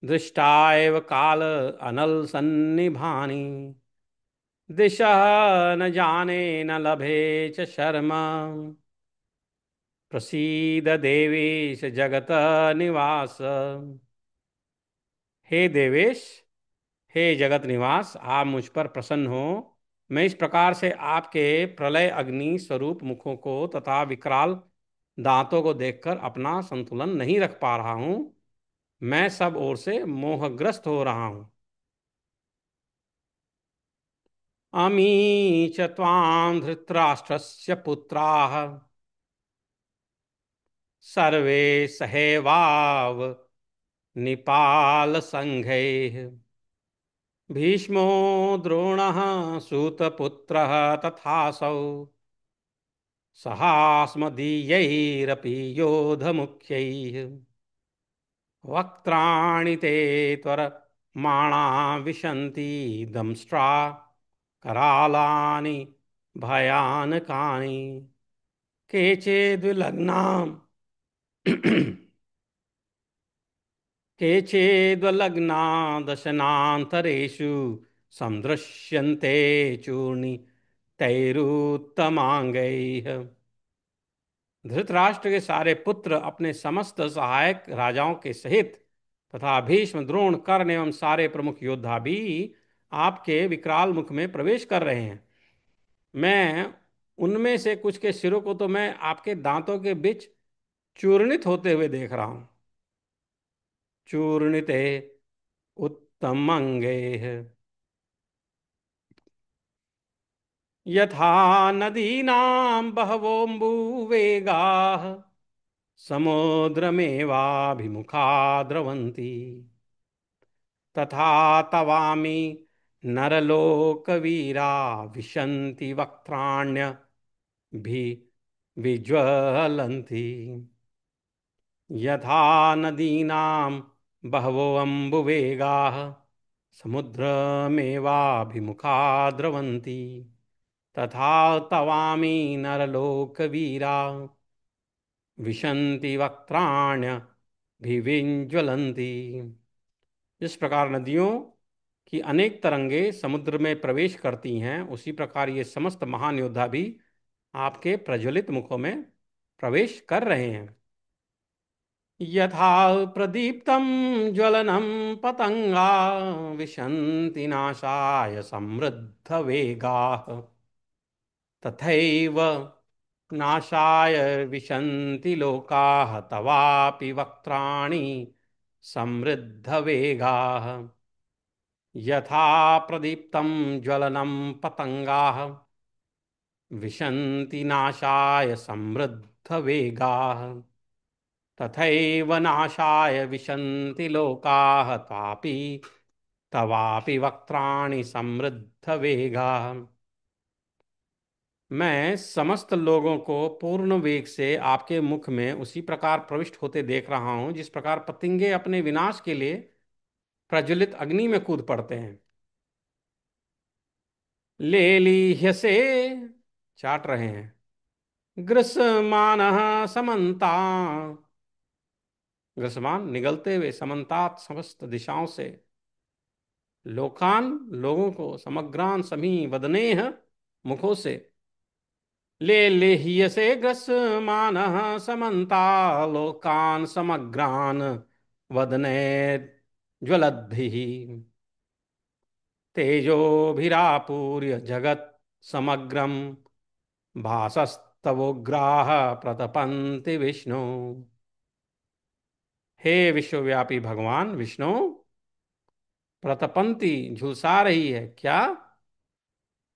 A: दृष्टा एव काल अनल सन्निभानि। दिशः न जाने न लभे च शर्मा, प्रसीद देवेश जगत निवास। हे देवेश, हे जगत निवास, आप मुझ पर प्रसन्न हो। मैं इस प्रकार से आपके प्रलय अग्नि स्वरूप मुखों को तथा विकराल दांतों को देखकर अपना संतुलन नहीं रख पा रहा हूं। मैं सब ओर से मोहग्रस्त हो रहा हूं। अमी च त्वां धृतराष्ट्रस्य पुत्राः सर्वे सहैवाव निपाल संघैः। भीष्मो द्रोणः सूतपुत्रः तथासौ सहास्मदीयैरपि योधमुख्यैः। वक्त्राणि ते त्वरमाणा विशन्ति दंष्ट्रा करालानि भयानकानि। केचिद्विलग्नाम् केचिद्वलग्ना दशनान्तरेषु सन्दृश्यन्ते चूर्णितैरुत्तमाङ्गैः। धृतराष्ट्र के सारे पुत्र अपने समस्त सहायक राजाओं के सहित तथा भीष्म, द्रोण, कर्ण एवं सारे प्रमुख योद्धा भी आपके विकराल मुख में प्रवेश कर रहे हैं। मैं उनमें से कुछ के सिरों को तो मैं आपके दांतों के बीच चूर्णित होते हुए देख रहा हूं। चूर्णिते उत्तम अंगे यथा नदीनां बहवोऽम्बुवेगाः समुद्रमेवाभिमुखा द्रवन्ति। तथा तवामि नरलोकवीरा विशन्ति वक्त्राण्यभि विज्वलन्ति। यथा नदीनां बहवोऽम्बुवेगाः समुद्रमेवाभिमुखा द्रवन्ति। तथा तवामि नरलोकवीरा विशन्ति वक्त्राण्यभिविज्वलन्ति। जिस प्रकार नदियों की अनेक तरंगे समुद्र में प्रवेश करती हैं, उसी प्रकार ये समस्त महान योद्धा भी आपके प्रज्वलित मुखों में प्रवेश कर रहे हैं। यथा प्रदीप्तं ज्वलनं पतंगा विशन्ति नाशाय समृद्ध वेगाः। तथैव नाशाय विशन्ति लोकाः तवापि वक्त्राणि समृद्ध वेगाः। यथा प्रदीप्तं ज्वलनं पतंगाः विशन्ति नाशाय समृद्ध वेगाः। तथैव नाशाय विशन्ति लोकाः तवापि वक्त्राणि समृद्ध वेगाः। मैं समस्त लोगों को पूर्ण वेग से आपके मुख में उसी प्रकार प्रविष्ट होते देख रहा हूं, जिस प्रकार पतंगे अपने विनाश के लिए प्रज्वलित अग्नि में कूद पड़ते हैं। लेलीह्यसे, चाट रहे हैं। ग्रसमानः समन्ता, ग्रसमान निगलते हुए, समन्तात समस्त दिशाओं से। लोकान लोगों को, समग्रान समी वदनेह मुखों से, ले लेह्यसे ग्रसमान समन्ता लोकान समग्रान वदने ज्वलद्भिः तेजोभिरापूर्य जगत् समग्रम भासस्तवोग्राः प्रतपन्ति विष्णु। हे विश्वव्यापी भगवान विष्णु, प्रतपंती झुलसा रही है क्या?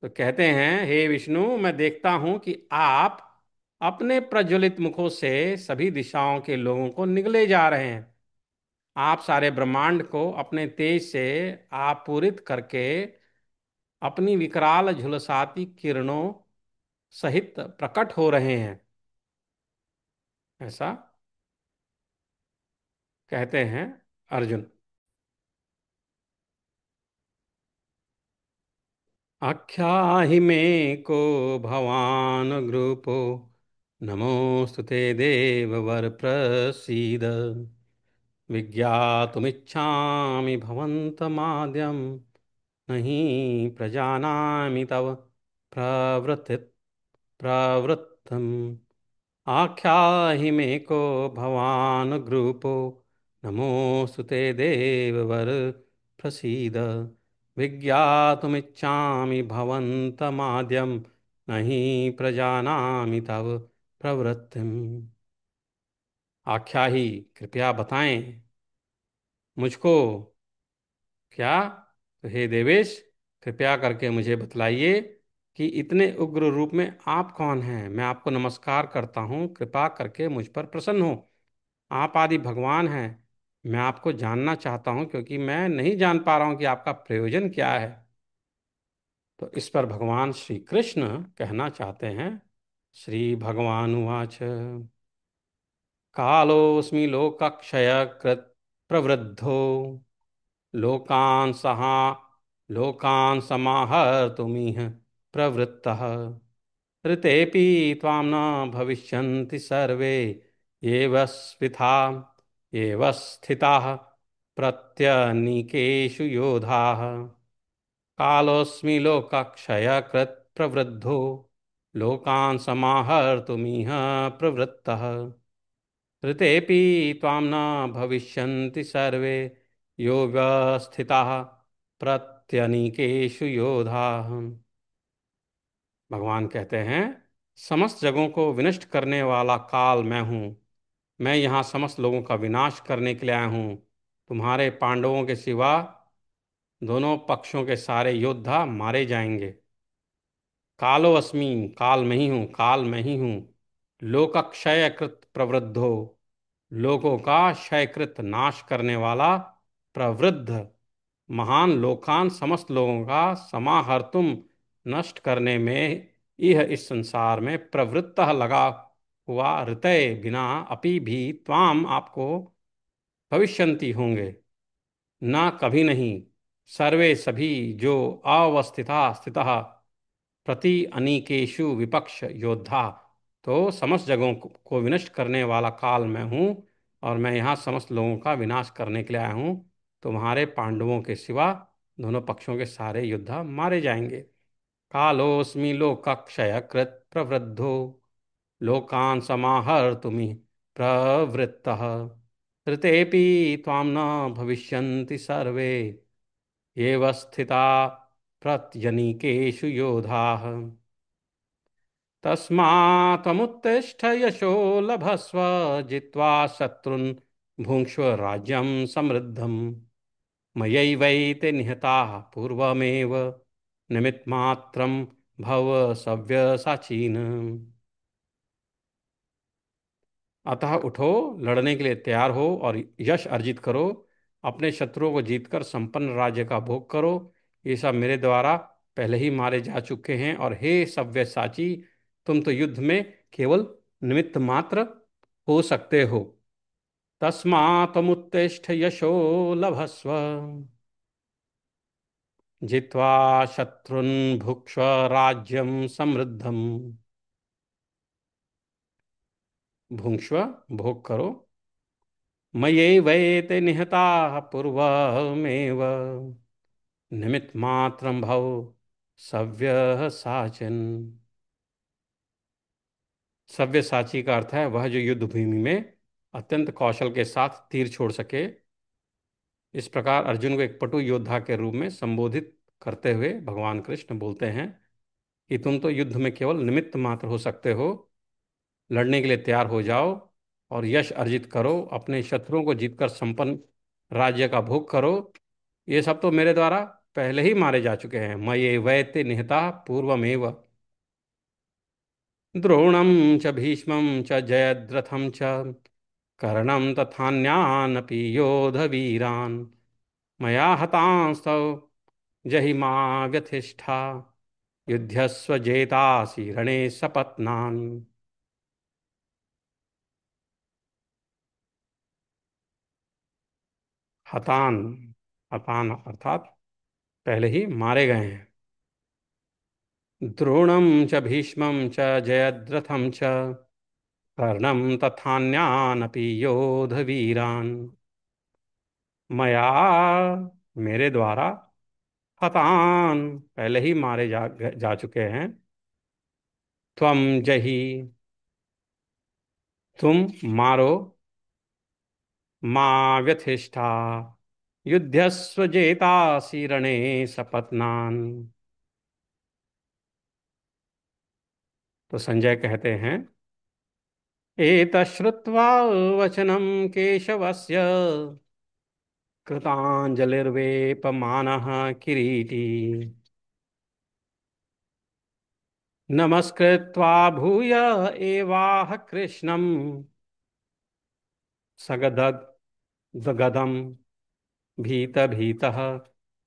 A: तो कहते हैं, हे विष्णु, मैं देखता हूं कि आप अपने प्रज्वलित मुखों से सभी दिशाओं के लोगों को निगले जा रहे हैं। आप सारे ब्रह्मांड को अपने तेज से आपूरित करके अपनी विकराल झुलसाती किरणों सहित प्रकट हो रहे हैं, ऐसा कहते हैं अर्जुन। आख्याहि मे को भवान् ग्रूपो नमोऽस्तु ते देववर प्रसीद विज्ञातुमिच्छामि भवन्तमाद्यं नहि प्रजानामि तव प्रवृत्ति प्रवृत्तम्। आख्याहि मे को भवान् ग्रूपो नमोऽस्तु ते देववर प्रसीद विज्ञातुमिच्छामि भवन्तमाद्यं नहि प्रजानामि तव प्रवृत्तिम्। आख्या ही, कृपया बताएं मुझको। क्या? तो हे देवेश, कृपया करके मुझे बतलाइए कि इतने उग्र रूप में आप कौन हैं। मैं आपको नमस्कार करता हूँ, कृपा करके मुझ पर प्रसन्न हो। आप आदि भगवान हैं। मैं आपको जानना चाहता हूँ, क्योंकि मैं नहीं जान पा रहा हूँ कि आपका प्रयोजन क्या है। तो इस पर भगवान श्री कृष्ण कहना चाहते हैं। श्री भगवानुवाच कालोऽस्मि लोकक्षयकृत् प्रवृद्धो लोकान् सहा लोकान् समाहर्तुमिह प्रवृत्तः ऋतेऽपि त्वां न भविष्यन्ति सर्वे एव स्थिता एव स्थिताः प्रत्यनीकेषु योधाः। कालोऽस्मि लोकक्षयकृत् प्रवृद्धो लोकान् समाहर्तुमिह प्रवृत्तः ऋतेऽपि त्वां न भविष्यन्ति सर्वे यो व्यवस्थिताः प्रत्यनीकेषु योधाः। भगवान कहते हैं, समस्त जगहों को विनष्ट करने वाला काल मैं हूँ। मैं यहाँ समस्त लोगों का विनाश करने के लिए आया हूँ। तुम्हारे पांडवों के सिवा दोनों पक्षों के सारे योद्धा मारे जाएंगे। कालो अस्मि, काल में ही हूँ, काल में ही हूँ। लोकक्षय कृत प्रवृद्धो, लोकों का क्षयकृत नाश करने वाला, प्रवृद्ध महान लोकान समस्त लोगों का, समाहर्तुम नष्ट करने में, यह इस संसार में प्रवृत्त लगा हुआ, ऋतय बिना अपि भी त्वाम आपको भविष्यंति होंगे, ना कभी नहीं। सर्वे सभी जो अवस्थिता स्थितः प्रति अनीकेशु विपक्ष योद्धा। तो समस्त जगहों को विनष्ट करने वाला काल मैं हूँ, और मैं यहाँ समस्त लोगों का विनाश करने के लिए आया हूँ। तुम्हारे पांडवों के सिवा दोनों पक्षों के सारे योद्धा मारे जाएंगे। कालोऽस्मि लोकक्षय कृत प्रवृद्धो लोकान् समाहर्तुमि प्रवृत्तः ऋतेऽपि त्वां न भविष्यन्ति सर्वे एव स्थिता प्रत्यनीकेषु योधाः। तस्मात्त्वमुत्तिष्ठ यशो लभस्व जित्वा शत्रुन् भुङ्क्ष्व राज्यं समृद्धम्। मयैवैते निहताः पूर्वमेव निमित्तमात्रं भव सव्यसाचीन्। अतः उठो, लड़ने के लिए तैयार हो और यश अर्जित करो। अपने शत्रुओं को जीतकर संपन्न राज्य का भोग करो। ये सब मेरे द्वारा पहले ही मारे जा चुके हैं। और हे सव्यसाची, तुम तो युद्ध में केवल निमित्त मात्र हो सकते हो। तस्मात्त्वमुत्तिष्ठ यशो लभस्व जित्वा शत्रुन् भुक्ष्व राज्यं समृद्धम्। भुङ्क्ष्व, भोग करो। मयैवैते निहताः पूर्वमेव निमित्त मात्रम भव सव्य साचन। सव्य साची का अर्थ है वह जो युद्ध भूमि में अत्यंत कौशल के साथ तीर छोड़ सके। इस प्रकार अर्जुन को एक पटु योद्धा के रूप में संबोधित करते हुए भगवान कृष्ण बोलते हैं कि तुम तो युद्ध में केवल निमित्त मात्र हो सकते हो। लड़ने के लिए तैयार हो जाओ और यश अर्जित करो, अपने शत्रुओं को जीतकर संपन्न राज्य का भोग करो। ये सब तो मेरे द्वारा पहले ही मारे जा चुके हैं। मये वैते निहता पूर्वमेव। द्रोणं च भीष्मं च जयद्रथं च कर्णं तथान्यानपि योधवीरान् मया हतांस्तौ जहिमा व्यथिष्ठा युध्यस्व जेतासि रणे सपत्नान्। हतान, हतान अर्थात पहले ही मारे गए हैं। द्रोणं च भीष्मं च जयद्रथं च कर्णं तथान्यानपि योधवीरान् मया, मेरे द्वारा, हतान पहले ही मारे जा चुके हैं। त्वम जहि, तुम मारो, मां व्यथिष्ठा युध्यस्व जेतासि रणे सपत्नान्। तो संजय कहते हैं एतश्रुत्वा वचनं केशवस्य कृताञ्जलिर्वेपमानः किरीटी नमस्कृत्वा भूय एवाह कृष्णं सगदग गदम भीतभीतः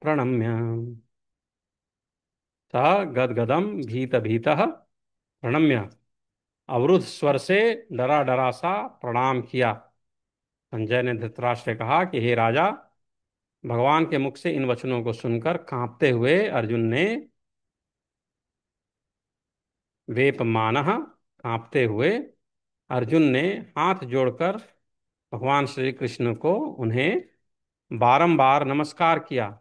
A: प्रणम्य। स गदगदम भीतभीतः प्रणम्य, अवरुद्ध स्वर से डरा डरा सा प्रणाम किया। संजय ने धृतराष्ट्र से कहा कि हे राजा, भगवान के मुख से इन वचनों को सुनकर कांपते हुए अर्जुन ने, वेपमानः कांपते हुए अर्जुन ने हाथ जोड़कर भगवान श्री कृष्ण को उन्हें बारंबार नमस्कार किया।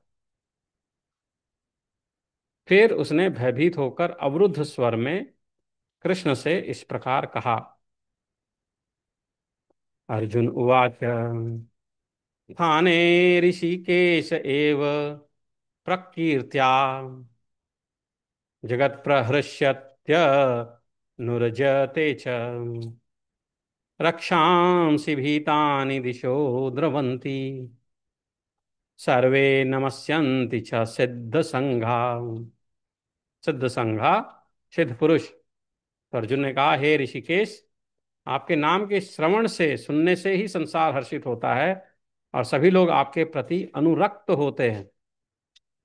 A: फिर उसने भयभीत होकर अवरुद्ध स्वर में कृष्ण से इस प्रकार कहा। अर्जुन उवाच स्थाने ऋषिकेश एव प्रकीर्त्या जगत्प्रहृष्यत्य नुरजते च रक्षांसि भीतानि दिशो द्रवन्ति सर्वे नमस्यन्ति च सिद्धसंघा। सिद्धसंघा, सिद्ध पुरुष। तो अर्जुन ने कहा, हे ऋषिकेश, आपके नाम के श्रवण से, सुनने से ही संसार हर्षित होता है और सभी लोग आपके प्रति अनुरक्त होते हैं।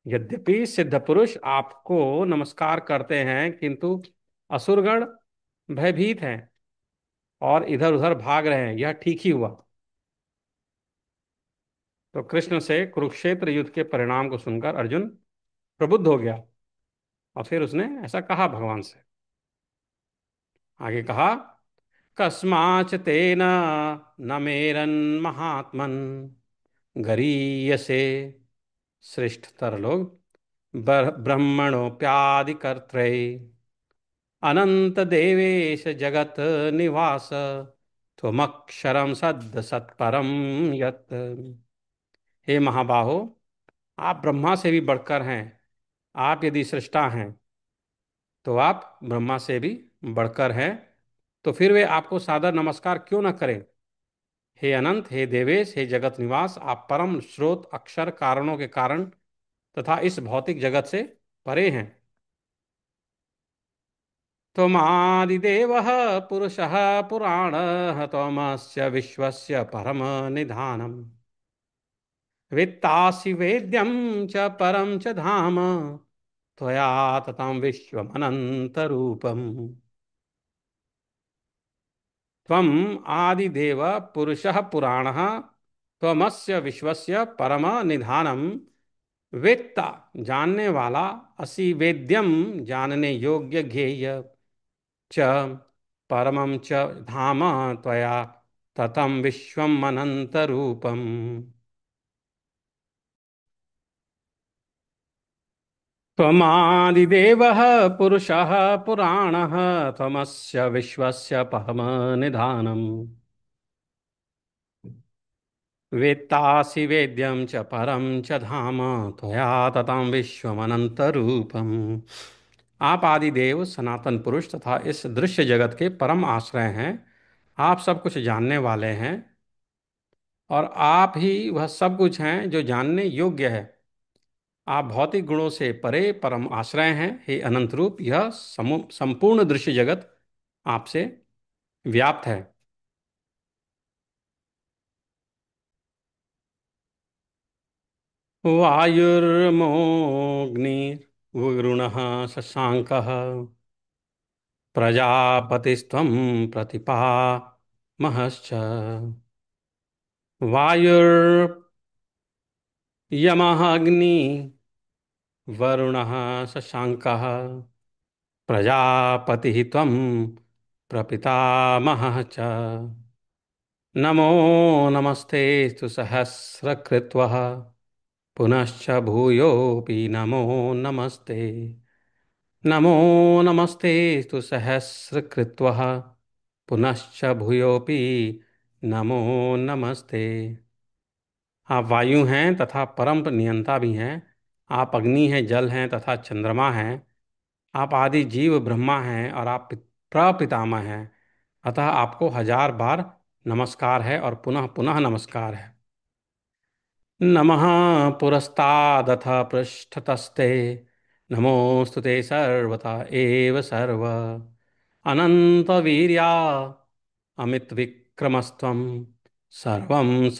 A: यद्यपि सिद्ध पुरुष आपको नमस्कार करते हैं किंतु असुरगण भयभीत हैं और इधर उधर भाग रहे हैं। यह ठीक ही हुआ। तो कृष्ण से कुरुक्षेत्र युद्ध के परिणाम को सुनकर अर्जुन प्रबुद्ध हो गया और फिर उसने ऐसा कहा भगवान से। आगे कहा, कस्माच तेन न मेरन्महात्मन् गरीयसे, श्रेष्ठतर लोग, ब्रह्मणोऽप्यादिकर्त्रे अनंत देवेश जगत निवास त्वमक्षरम सद् सत्परम यत्। हे महाबाहो, आप ब्रह्मा से भी बढ़कर हैं। आप यदि सृष्टा हैं तो आप ब्रह्मा से भी बढ़कर हैं। तो फिर वे आपको सादर नमस्कार क्यों न करें। हे अनंत, हे देवेश, हे जगत निवास, आप परम स्रोत, अक्षर, कारणों के कारण तथा इस भौतिक जगत से परे हैं। त्वमादिदेवः पुरुषः पुराणः त्वमस्य विश्वस्य परम निधानम् वेत्तासि वेद्यं च परं च धाम त्वया ततं विश्वमनन्तरूपम्। त्वम् आदिदेव पुरुषः पुराणः त्वमस्य विश्वस्य परम निधानम् वेत्ता, जानने वाला, असि वेद्यम, जानने योग्य, ज्ञेय, च परमं च धाम त्वया ततं विश्वम अनंत रूपम। त्वमादिदेवः पुरुषः पुराणः त्वमस्य विश्वस्य परमनिधानम् वेत्तासि वेद्यं च परं च धाम त्वया ततं विश्वमनन्तरूपम्। आप आदिदेव सनातन पुरुष तथा इस दृश्य जगत के परम आश्रय हैं। आप सब कुछ जानने वाले हैं और आप ही वह सब कुछ हैं जो जानने योग्य है। आप भौतिक गुणों से परे परम आश्रय हैं। हे अनंत रूप, यह संपूर्ण दृश्य जगत आपसे व्याप्त है। वायुर्मोऽग्निर्वरुणः शशाङ्कः प्रजापतिस्त्वं प्रतिपामहश्च। वायुर्यमः अग्नि वरुणः शशाङ्कः प्रजापतिः त्वं प्रपितामहः च। नमो नमस्तेऽस्तु सहस्रकृत्वः पुनश्च भूयोऽपि नमो नमस्ते। नमो नमस्तेऽस्तु सहस्रकृत्वः पुनश्च भूयोऽपि नमो नमस्ते। आप वायु हैं तथा परम नियंता भी हैं। आप अग्नि हैं, जल हैं तथा चंद्रमा हैं। आप आदि जीव ब्रह्मा हैं और आप प्रपितामह हैं। अतः आपको हजार बार नमस्कार है और पुनः पुनः नमस्कार है। नमः पुरस्तादथ पृष्ठतस्ते नमोऽस्तु ते सर्वथा एव सर्व अनन्तवीर्या अमितविक्रमस्त्वं सर्वं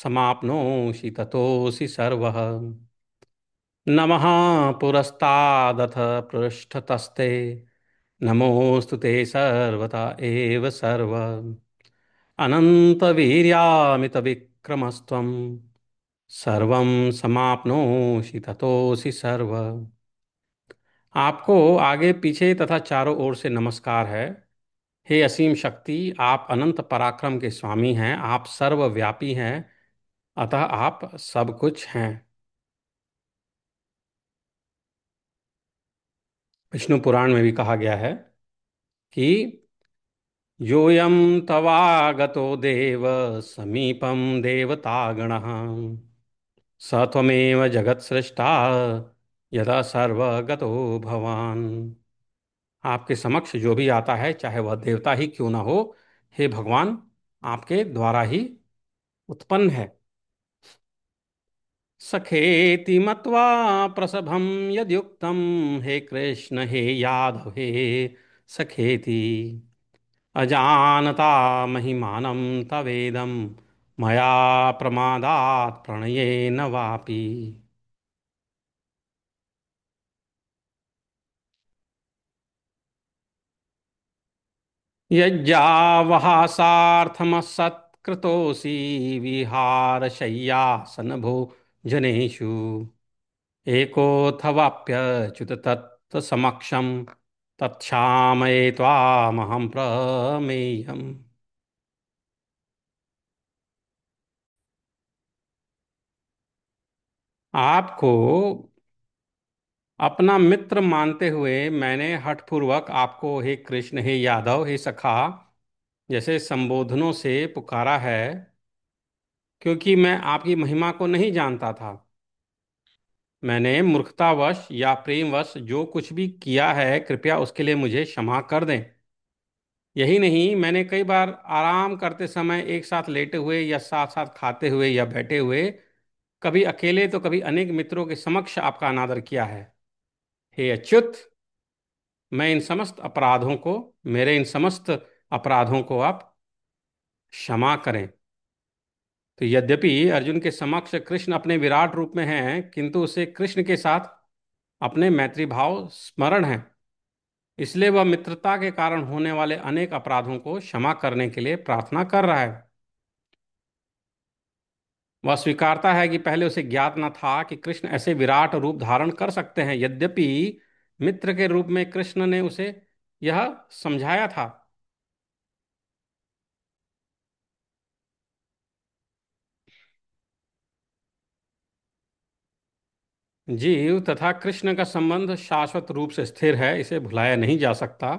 A: समाप्नोषि ततोऽसि सर्वः। नमः पुरस्तादथ पृष्ठतस्ते नमोऽस्तु ते सर्वथा एव सर्व अनन्तवीर्यामितविक्रमस्त्वं सर्वं समाप्नोषि ततोऽसि सर्व। आपको आगे पीछे तथा चारों ओर से नमस्कार है। हे असीम शक्ति, आप अनंत पराक्रम के स्वामी हैं। आप सर्वव्यापी हैं, अतः आप सब कुछ हैं। विष्णु पुराण में भी कहा गया है कि योऽयं तवागतो देव समीपं देवतागणः स त्वमेव जगत्सृष्टा यदा सर्वगतो भवान। आपके समक्ष जो भी आता है, चाहे वह देवता ही क्यों ना हो, हे भगवान, आपके द्वारा ही उत्पन्न है। सखेति मत्वा प्रसभं यद्युक्तं हे कृष्ण हे यादव हे सखेति अजानता महिमानं तवेदं मया प्रमादात् प्रणयेन वापि। यज्जावहासार्थमसत्कृतोऽसि विहारशय्यासनभोजनेषु एकोऽथवाप्यच्युत तत्समक्षं तत्क्षामये त्वामहं प्रमेयम्। आपको अपना मित्र मानते हुए मैंने हठपूर्वक आपको हे कृष्ण हे यादव हे सखा जैसे संबोधनों से पुकारा है, क्योंकि मैं आपकी महिमा को नहीं जानता था। मैंने मूर्खतावश या प्रेमवश जो कुछ भी किया है, कृपया उसके लिए मुझे क्षमा कर दें। यही नहीं, मैंने कई बार आराम करते समय एक साथ लेटे हुए या साथ साथ खाते हुए या बैठे हुए, कभी अकेले तो कभी अनेक मित्रों के समक्ष आपका अनादर किया है। हे अच्युत, मैं इन समस्त अपराधों को मेरे इन समस्त अपराधों को आप क्षमा करें। तो यद्यपि अर्जुन के समक्ष कृष्ण अपने विराट रूप में हैं, किंतु उसे कृष्ण के साथ अपने मैत्री भाव स्मरण है। इसलिए वह मित्रता के कारण होने वाले अनेक अपराधों को क्षमा करने के लिए प्रार्थना कर रहा है। वह स्वीकारता है कि पहले उसे ज्ञात न था कि कृष्ण ऐसे विराट रूप धारण कर सकते हैं। यद्यपि मित्र के रूप में कृष्ण ने उसे यह समझाया था। जीव तथा कृष्ण का संबंध शाश्वत रूप से स्थिर है, इसे भुलाया नहीं जा सकता।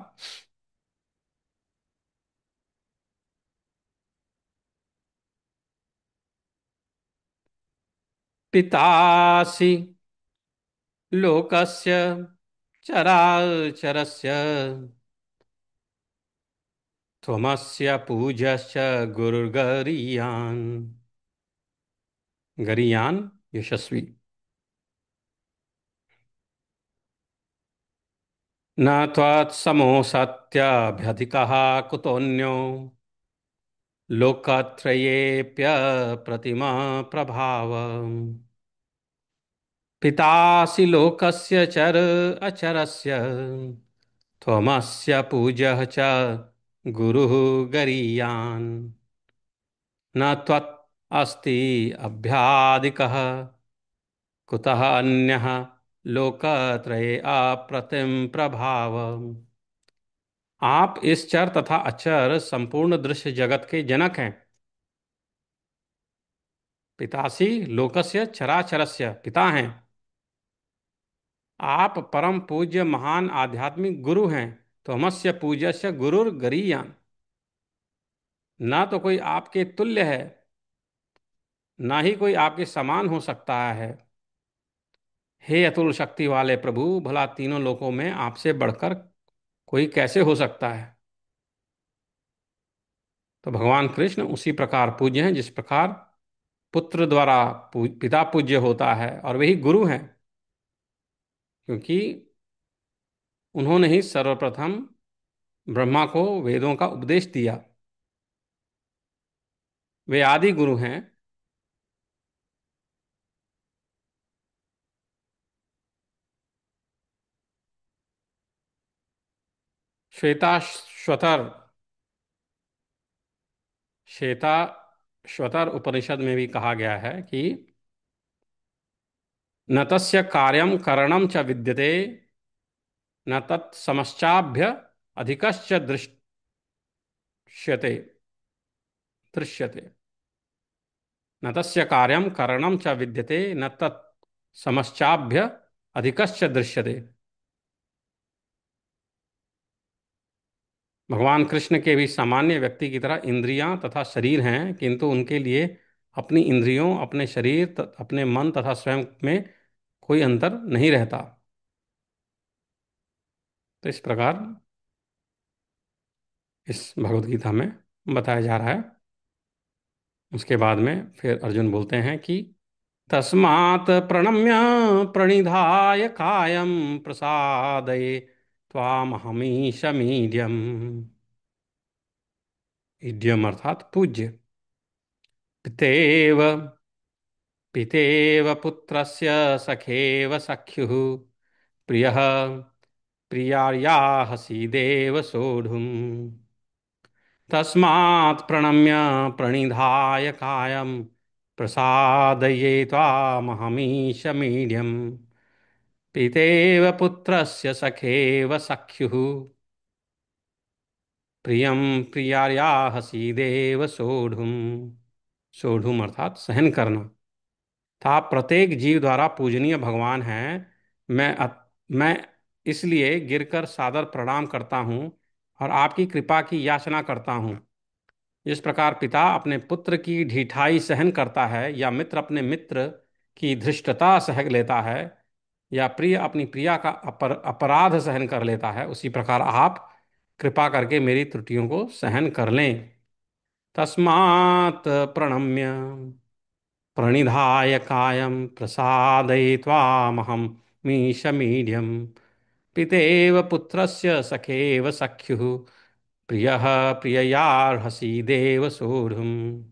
A: पितासि लोकस्य चराचरस्य, त्वमस्य पूज्यश्च गुरुर्गरीयान्। गरीयान् यशस्वी। न त्वत्समोऽसत्यभ्यधिकः कुतोऽन्यो लोकत्रयेऽप्यप्रतिमा प्रभाव। पितासि लोकस्य चर अचरस्य, त्वमस्य पूज्यः च गुरुः गरीयान्। न त्वत् अस्ति अभ्यादिकः कुतः अन्यः लोकत्रये अप्रतिम प्रभाव। आप इस चर तथा अचर संपूर्ण दृश्य जगत के जनक हैं। पितासी लोकस्य चराचरस्य, पिता हैं। आप परम पूज्य महान आध्यात्मिक गुरु हैं। त्वमस्य पूज्यस्य गुरुर गरीयान। ना तो कोई आपके तुल्य है, ना ही कोई आपके समान हो सकता है। हे अतुल शक्ति वाले प्रभु, भला तीनों लोकों में आपसे बढ़कर कोई कैसे हो सकता है। तो भगवान कृष्ण उसी प्रकार पूज्य हैं जिस प्रकार पुत्र द्वारा पिता पूज्य होता है, और वही गुरु हैं, क्योंकि उन्होंने ही सर्वप्रथम ब्रह्मा को वेदों का उपदेश दिया। वे आदि गुरु हैं। श्वेता श्वेता श्वतर उपनिषद में भी कहा गया है कि न तस्य कार्यम करणम च विद्यते, न तत्समश्चाभ्य अधिकश्च दृश्यते दृश्यते। न तस्य कार्यम करणम च विद्यते, न तत्समश्चाभ्य अधिकश्च दृश्यते। भगवान कृष्ण के भी सामान्य व्यक्ति की तरह इंद्रियां तथा शरीर हैं, किंतु उनके लिए अपनी इंद्रियों, अपने शरीर, अपने मन तथा स्वयं में कोई अंतर नहीं रहता। तो इस प्रकार इस भगवत गीता में बताया जा रहा है। उसके बाद में फिर अर्जुन बोलते हैं कि तस्मात् प्रणम्य प्रणिधाय कायं प्रसादये त्वामहमीश मीड्यम। इड्यम अर्थात पूज्य। पितेव पितेव पुत्रस्य सखेव सख्युः, प्रियः प्रियायार्हसि सोढुम्। तस्मात् प्रणम्य प्रणिधाय कायं प्रसादये त्वामहमीश मीड्यम्। पितेव पुत्रस्य सखेव सख्युः, प्रियं प्रियायार्हसि सोढुम्। सोढुम् अर्थात सहन करना। था प्रत्येक जीव द्वारा पूजनीय भगवान है। मैं इसलिए गिरकर सादर प्रणाम करता हूँ और आपकी कृपा की याचना करता हूँ। जिस प्रकार पिता अपने पुत्र की ढिठाई सहन करता है, या मित्र अपने मित्र की धृष्टता सह लेता है, या प्रिय अपनी प्रिया का अपराध सहन कर लेता है, उसी प्रकार आप कृपा करके मेरी त्रुटियों को सहन कर लें। तस्मात् प्रणम्य प्रणिधाय कायं प्रसादयित्वामहं मीशमीड्यं। पितेव पुत्रस्य सखेव सख्युः, प्रियः प्रिययार्हसि देव सोढुम्।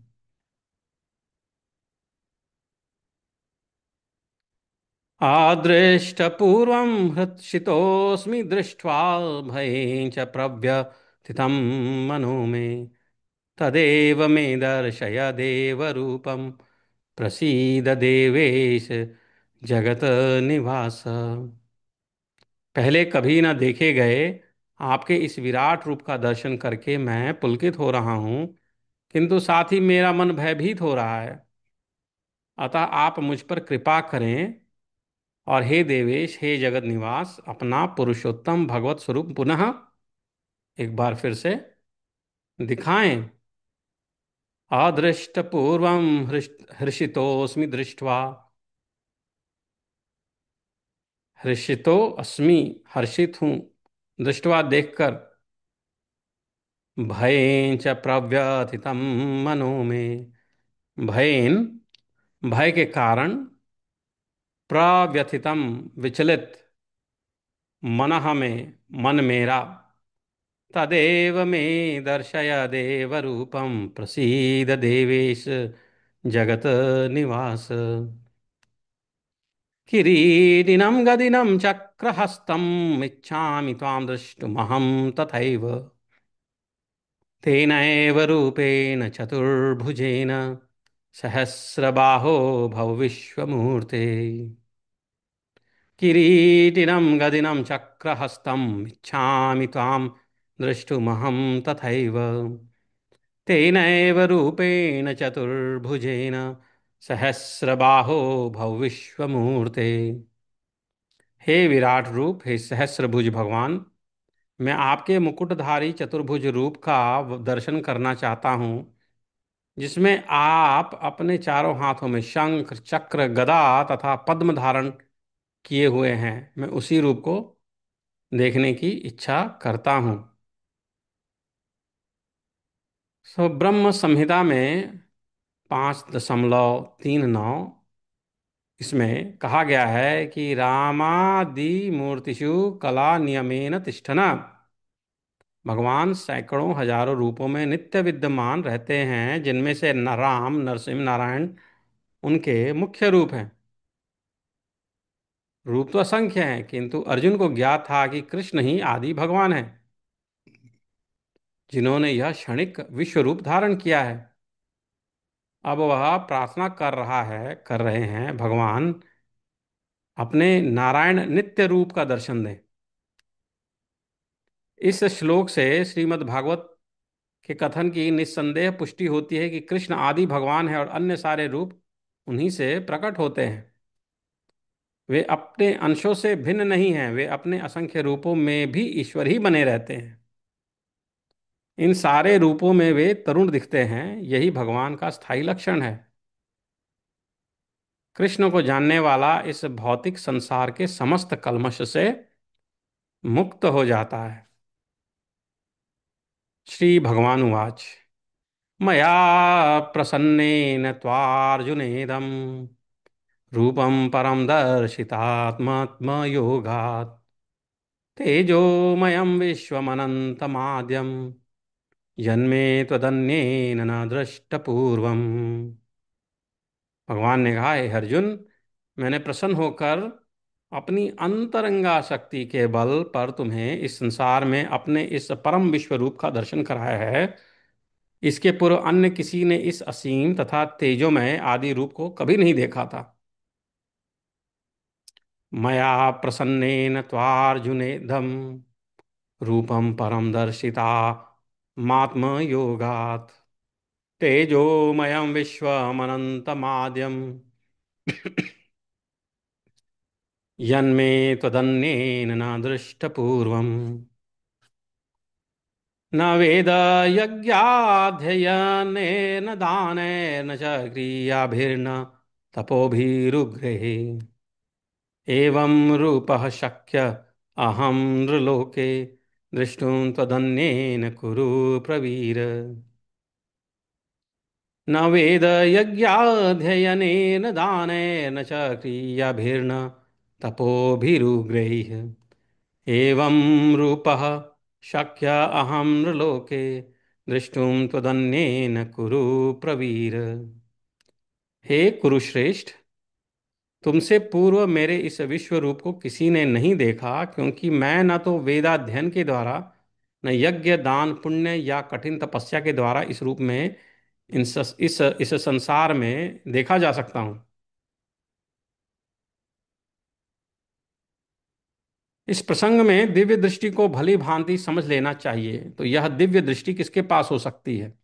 A: आदृष्टपूर्वं हृत्सितोऽस्मि दृष्ट्वा, भयेन च प्रव्यथितं मनो मे। तदेव मे दर्शय देवरूपं, प्रसीद देवेश जगत निवास। पहले कभी न देखे गए आपके इस विराट रूप का दर्शन करके मैं पुलकित हो रहा हूँ, किंतु साथ ही मेरा मन भयभीत हो रहा है। अतः आप मुझ पर कृपा करें और हे देवेश, हे जगत निवास, अपना पुरुषोत्तम भगवत स्वरूप पुनः एक बार फिर से दिखाएं। अदृष्ट पूर्वम हृषितोस्मि दृष्ट्वा, हर्षितो अस्मि, हर्षित हूं, दृष्टवा देखकर, भयेन च प्रव्यथितम मनो में, भयेन भय के कारण, प्रव्यथितम विचलित, मनः में मन मेरा, तदेव मे दर्शय देव रूपम, प्रसीद देवेश जगत निवास। किरीटिनं गदिनं चक्रहस्तम् इच्छामि त्वां द्रष्टुमहं तथैव, तेनैव रूपेण चतुर्भुजेन सहस्रबाहो भव विश्वमूर्ते। किरीटिनं गदिनं चक्रहस्तम् इच्छामि त्वां द्रष्टुमहं तथैव, तेनैव रूपेण चतुर्भुजेन सहस्रबाहो भव विश्वमूर्ते। हे विराट रूप, हे सहस्रभुज भगवान, मैं आपके मुकुटधारी चतुर्भुज रूप का दर्शन करना चाहता हूँ, जिसमें आप अपने चारों हाथों में शंख चक्र गदा तथा पद्म धारण किए हुए हैं। मैं उसी रूप को देखने की इच्छा करता हूँ। ब्रह्म संहिता में 5.39 इसमें कहा गया है कि रामादि मूर्तिषु कला नियमेन तिष्ठना, भगवान सैकड़ों हजारों रूपों में नित्य विद्यमान रहते हैं, जिनमें से राम नरसिंह नारायण उनके मुख्य रूप हैं। रूप तो असंख्य हैं, किंतु अर्जुन को ज्ञात था कि कृष्ण ही आदि भगवान हैं, जिन्होंने यह क्षणिक विश्व रूप धारण किया है। अब वह प्रार्थना कर रहे हैं, भगवान अपने नारायण नित्य रूप का दर्शन दें। इस श्लोक से श्रीमद् भागवत के कथन की निस्संदेह पुष्टि होती है कि कृष्ण आदि भगवान है और अन्य सारे रूप उन्हीं से प्रकट होते हैं। वे अपने अंशों से भिन्न नहीं हैं, वे अपने असंख्य रूपों में भी ईश्वर ही बने रहते हैं। इन सारे रूपों में वे तरुण दिखते हैं, यही भगवान का स्थायी लक्षण है। कृष्ण को जानने वाला इस भौतिक संसार के समस्त कल्मश से मुक्त हो जाता है। श्री भगवानुवाच, मया प्रसन्नेन त्वार्जुनेदं रूपं परं दर्शितात्मात्मयोगात्, तेजोमयं विश्वमनन्तमाद्यं यन्मे त्वदन्येन न दृष्टपूर्वम्। भगवान ने कहा, हे अर्जुन, मैंने प्रसन्न होकर अपनी अंतरंगा शक्ति के बल पर तुम्हें इस संसार में अपने इस परम विश्व रूप का दर्शन कराया है। इसके पूर्व अन्य किसी ने इस असीम तथा तेजोमय आदि रूप को कभी नहीं देखा था। मया प्रसन्नेन त्वार्जुनेदं रूपं परं दर्शिता मात्म योगात्, तेजोमयं विश्वमनन्तमाद्यं यन्मे त्वदन्येन न दृष्टपूर्वम्। न वेदयज्ञाध्ययनेन दानेन च क्रियाभिर्न तपोभिरुग्रैः, एवं रूपः शक्य अहं नृलोके द्रष्टुं त्वदन्येन कुरु प्रवीर। न वेदयज्ञाध्ययनेन दानेन च क्रियाभिर्न तपोभिरुग्रैः, एवं रूपः शक्य अहं नृलोके द्रष्टुं त्वदन्येन कुरु प्रवीर। हे कुरुश्रेष्ठ, तुमसे पूर्व मेरे इस विश्व रूप को किसी ने नहीं देखा, क्योंकि मैं न तो वेदाध्ययन के द्वारा, न यज्ञ दान पुण्य या कठिन तपस्या के द्वारा इस रूप में इस संसार में देखा जा सकता हूँ। इस प्रसंग में दिव्य दृष्टि को भली भांति समझ लेना चाहिए। तो यह दिव्य दृष्टि किसके पास हो सकती है?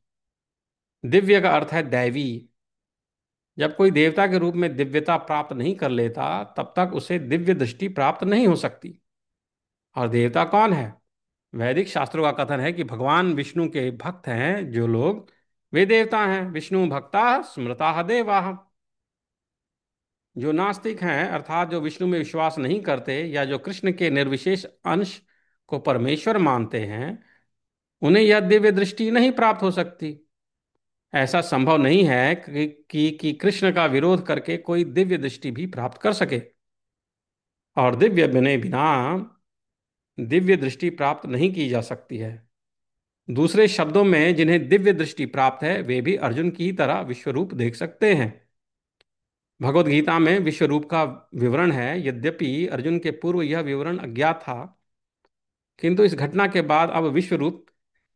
A: दिव्य का अर्थ है दैवी। जब कोई देवता के रूप में दिव्यता प्राप्त नहीं कर लेता, तब तक उसे दिव्य दृष्टि प्राप्त नहीं हो सकती। और देवता कौन है? वैदिक शास्त्रों का कथन है कि भगवान विष्णु के भक्त हैं जो लोग, वे देवता हैं। विष्णु भक्ता स्मृता देवाः। जो नास्तिक हैं, अर्थात जो विष्णु में विश्वास नहीं करते या जो कृष्ण के निर्विशेष अंश को परमेश्वर मानते हैं, उन्हें यह दिव्य दृष्टि नहीं प्राप्त हो सकती। ऐसा संभव नहीं है कि कृष्ण का विरोध करके कोई दिव्य दृष्टि भी प्राप्त कर सके। और दिव्य बने बिना दिव्य दृष्टि प्राप्त नहीं की जा सकती है। दूसरे शब्दों में, जिन्हें दिव्य दृष्टि प्राप्त है वे भी अर्जुन की तरह विश्वरूप देख सकते हैं। भगवत गीता में विश्वरूप का विवरण है। यद्यपि अर्जुन के पूर्व यह विवरण अज्ञात था, किंतु इस घटना के बाद अब विश्वरूप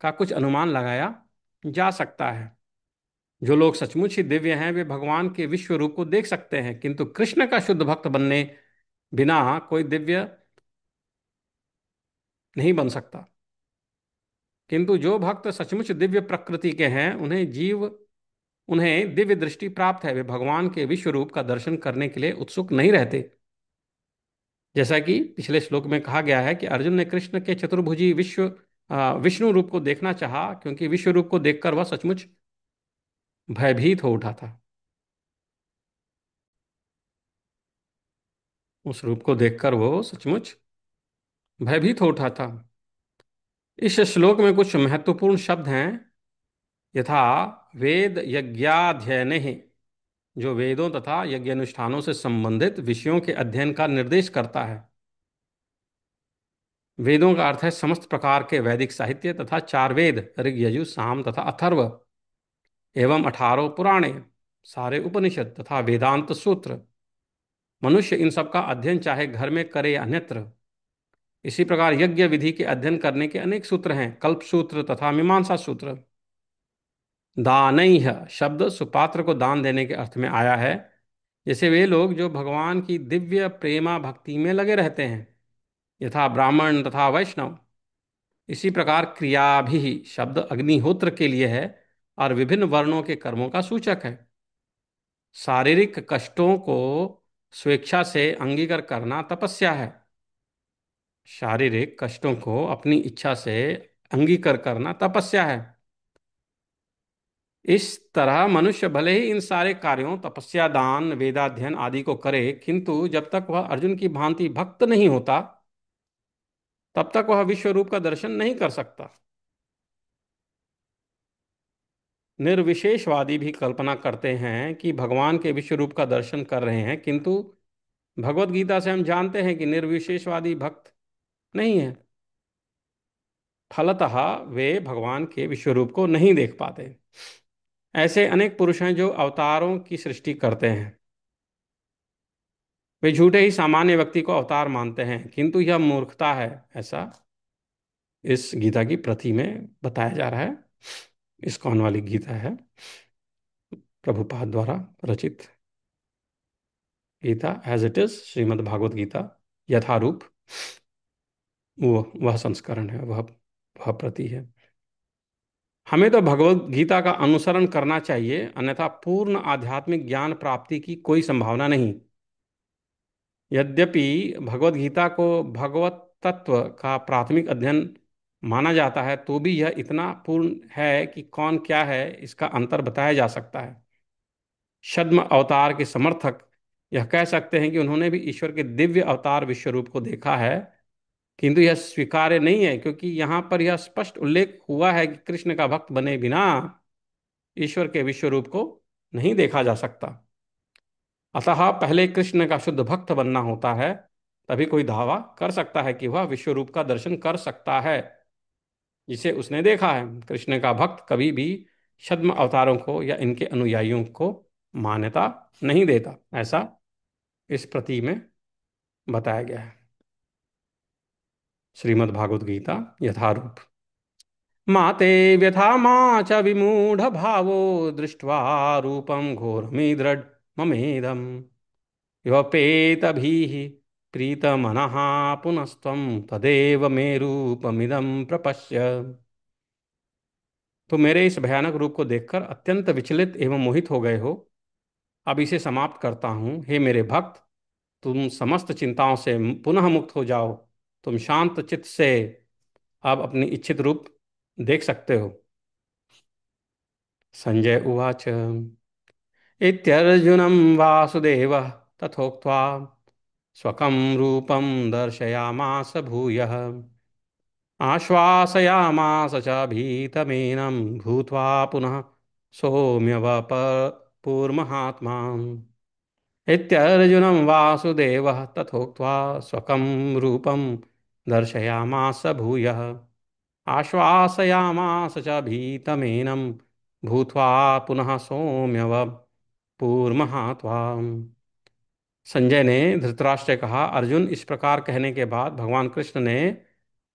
A: का कुछ अनुमान लगाया जा सकता है। जो लोग सचमुच ही दिव्य हैं, वे भगवान के विश्व रूप को देख सकते हैं, किंतु कृष्ण का शुद्ध भक्त बनने बिना कोई दिव्य नहीं बन सकता। किंतु जो भक्त सचमुच दिव्य प्रकृति के हैं, उन्हें दिव्य दृष्टि प्राप्त है। वे भगवान के विश्व रूप का दर्शन करने के लिए उत्सुक नहीं रहते। जैसा कि पिछले श्लोक में कहा गया है कि अर्जुन ने कृष्ण के चतुर्भुजी विष्णु रूप को देखना चाहा, क्योंकि विश्व रूप को देखकर वह सचमुच भयभीत हो उठा था। उस रूप को देखकर वो सचमुच भयभीत हो उठा था। इस श्लोक में कुछ महत्वपूर्ण शब्द हैं। यथा वेद यज्ञाध्ययने, जो वेदों तथा यज्ञ अनुष्ठानों से संबंधित विषयों के अध्ययन का निर्देश करता है। वेदों का अर्थ है समस्त प्रकार के वैदिक साहित्य तथा चार वेद, ऋग यजु साम तथा अथर्व, एवं 18 पुराणे, सारे उपनिषद तथा वेदांत सूत्र। मनुष्य इन सब का अध्ययन चाहे घर में करे या अन्यत्र। इसी प्रकार यज्ञ विधि के अध्ययन करने के अनेक सूत्र हैं, कल्प सूत्र तथा मीमांसा सूत्र। दानैः शब्द सुपात्र को दान देने के अर्थ में आया है। जैसे वे लोग जो भगवान की दिव्य प्रेमा भक्ति में लगे रहते हैं, यथा ब्राह्मण तथा वैष्णव। इसी प्रकार क्रिया भी शब्द अग्निहोत्र के लिए है और विभिन्न वर्णों के कर्मों का सूचक है। शारीरिक कष्टों को स्वेच्छा से अंगीकार करना तपस्या है। शारीरिक कष्टों को अपनी इच्छा से अंगीकार करना तपस्या है। इस तरह मनुष्य भले ही इन सारे कार्यों, तपस्या, दान, वेदाध्ययन आदि को करे, किंतु जब तक वह अर्जुन की भांति भक्त नहीं होता, तब तक वह विश्व रूप का दर्शन नहीं कर सकता। निर्विशेषवादी भी कल्पना करते हैं कि भगवान के विश्व रूप का दर्शन कर रहे हैं, किंतु भगवत गीता से हम जानते हैं कि निर्विशेषवादी भक्त नहीं है। फलतः वे भगवान के विश्व रूप को नहीं देख पाते। ऐसे अनेक पुरुष हैं जो अवतारों की सृष्टि करते हैं। वे झूठे ही सामान्य व्यक्ति को अवतार मानते हैं, किंतु यह मूर्खता है, ऐसा इस गीता की प्रति में बताया जा रहा है। इस्कॉन वाली गीता है, प्रभुपाद द्वारा रचित Gita as it is, Srimad Bhagavad Gita Yatharoop, वो वह संस्करण है, वह प्रति है। हमें तो भगवत गीता का अनुसरण करना चाहिए, अन्यथा पूर्ण आध्यात्मिक ज्ञान प्राप्ति की कोई संभावना नहीं। यद्यपि भगवत गीता को भगवत तत्व का प्राथमिक अध्ययन माना जाता है, तो भी यह इतना पूर्ण है कि कौन क्या है इसका अंतर बताया जा सकता है। छद्म अवतार के समर्थक यह कह सकते हैं कि उन्होंने भी ईश्वर के दिव्य अवतार विश्व रूप को देखा है, किंतु यह स्वीकार्य नहीं है, क्योंकि यहाँ पर यह स्पष्ट उल्लेख हुआ है कि कृष्ण का भक्त बने बिना ईश्वर के विश्व रूप को नहीं देखा जा सकता। अतः पहले कृष्ण का शुद्ध भक्त बनना होता है, तभी कोई दावा कर सकता है कि वह विश्व रूप का दर्शन कर सकता है जिसे उसने देखा है। कृष्ण का भक्त कभी भी छद्म अवतारों को या इनके अनुयायियों को मान्यता नहीं देता, ऐसा इस प्रति में बताया गया है। श्रीमद् भागवत गीता यथारूप। माते व्यथा मा च विमूढ़ भावो दृष्ट्वा रूपम घोरमीदृढ ममेदम व्यपेतभिः प्रीतमनः पुनस्त्वं तदेव मे रूपमिदं प्रपश्य। तो मेरे इस भयानक रूप को देखकर अत्यंत विचलित एवं मोहित हो गए हो। अब इसे समाप्त करता हूँ। हे मेरे भक्त, तुम समस्त चिंताओं से पुनः मुक्त हो जाओ। तुम शांत चित्त से अब अपनी इच्छित रूप देख सकते हो। संजय उवाच इत्यर्जुनं वासुदेवः तथोक्त्वा स्वकं रूपं दर्शयामास भूयः। आश्वासयामास च भीतमेनं भूत्वा पुनः सौम्यवपुर्महात्मा। इत्यर्जुनं वासुदेवः तथोक्त्वा स्वकं रूपं दर्शयामास भूयः। आश्वासयामास च भीतमेनं भूत्वा पुनः सौम्यवपुर्महात्मा। संजय ने धृतराष्ट्र से कहा, अर्जुन इस प्रकार कहने के बाद भगवान कृष्ण ने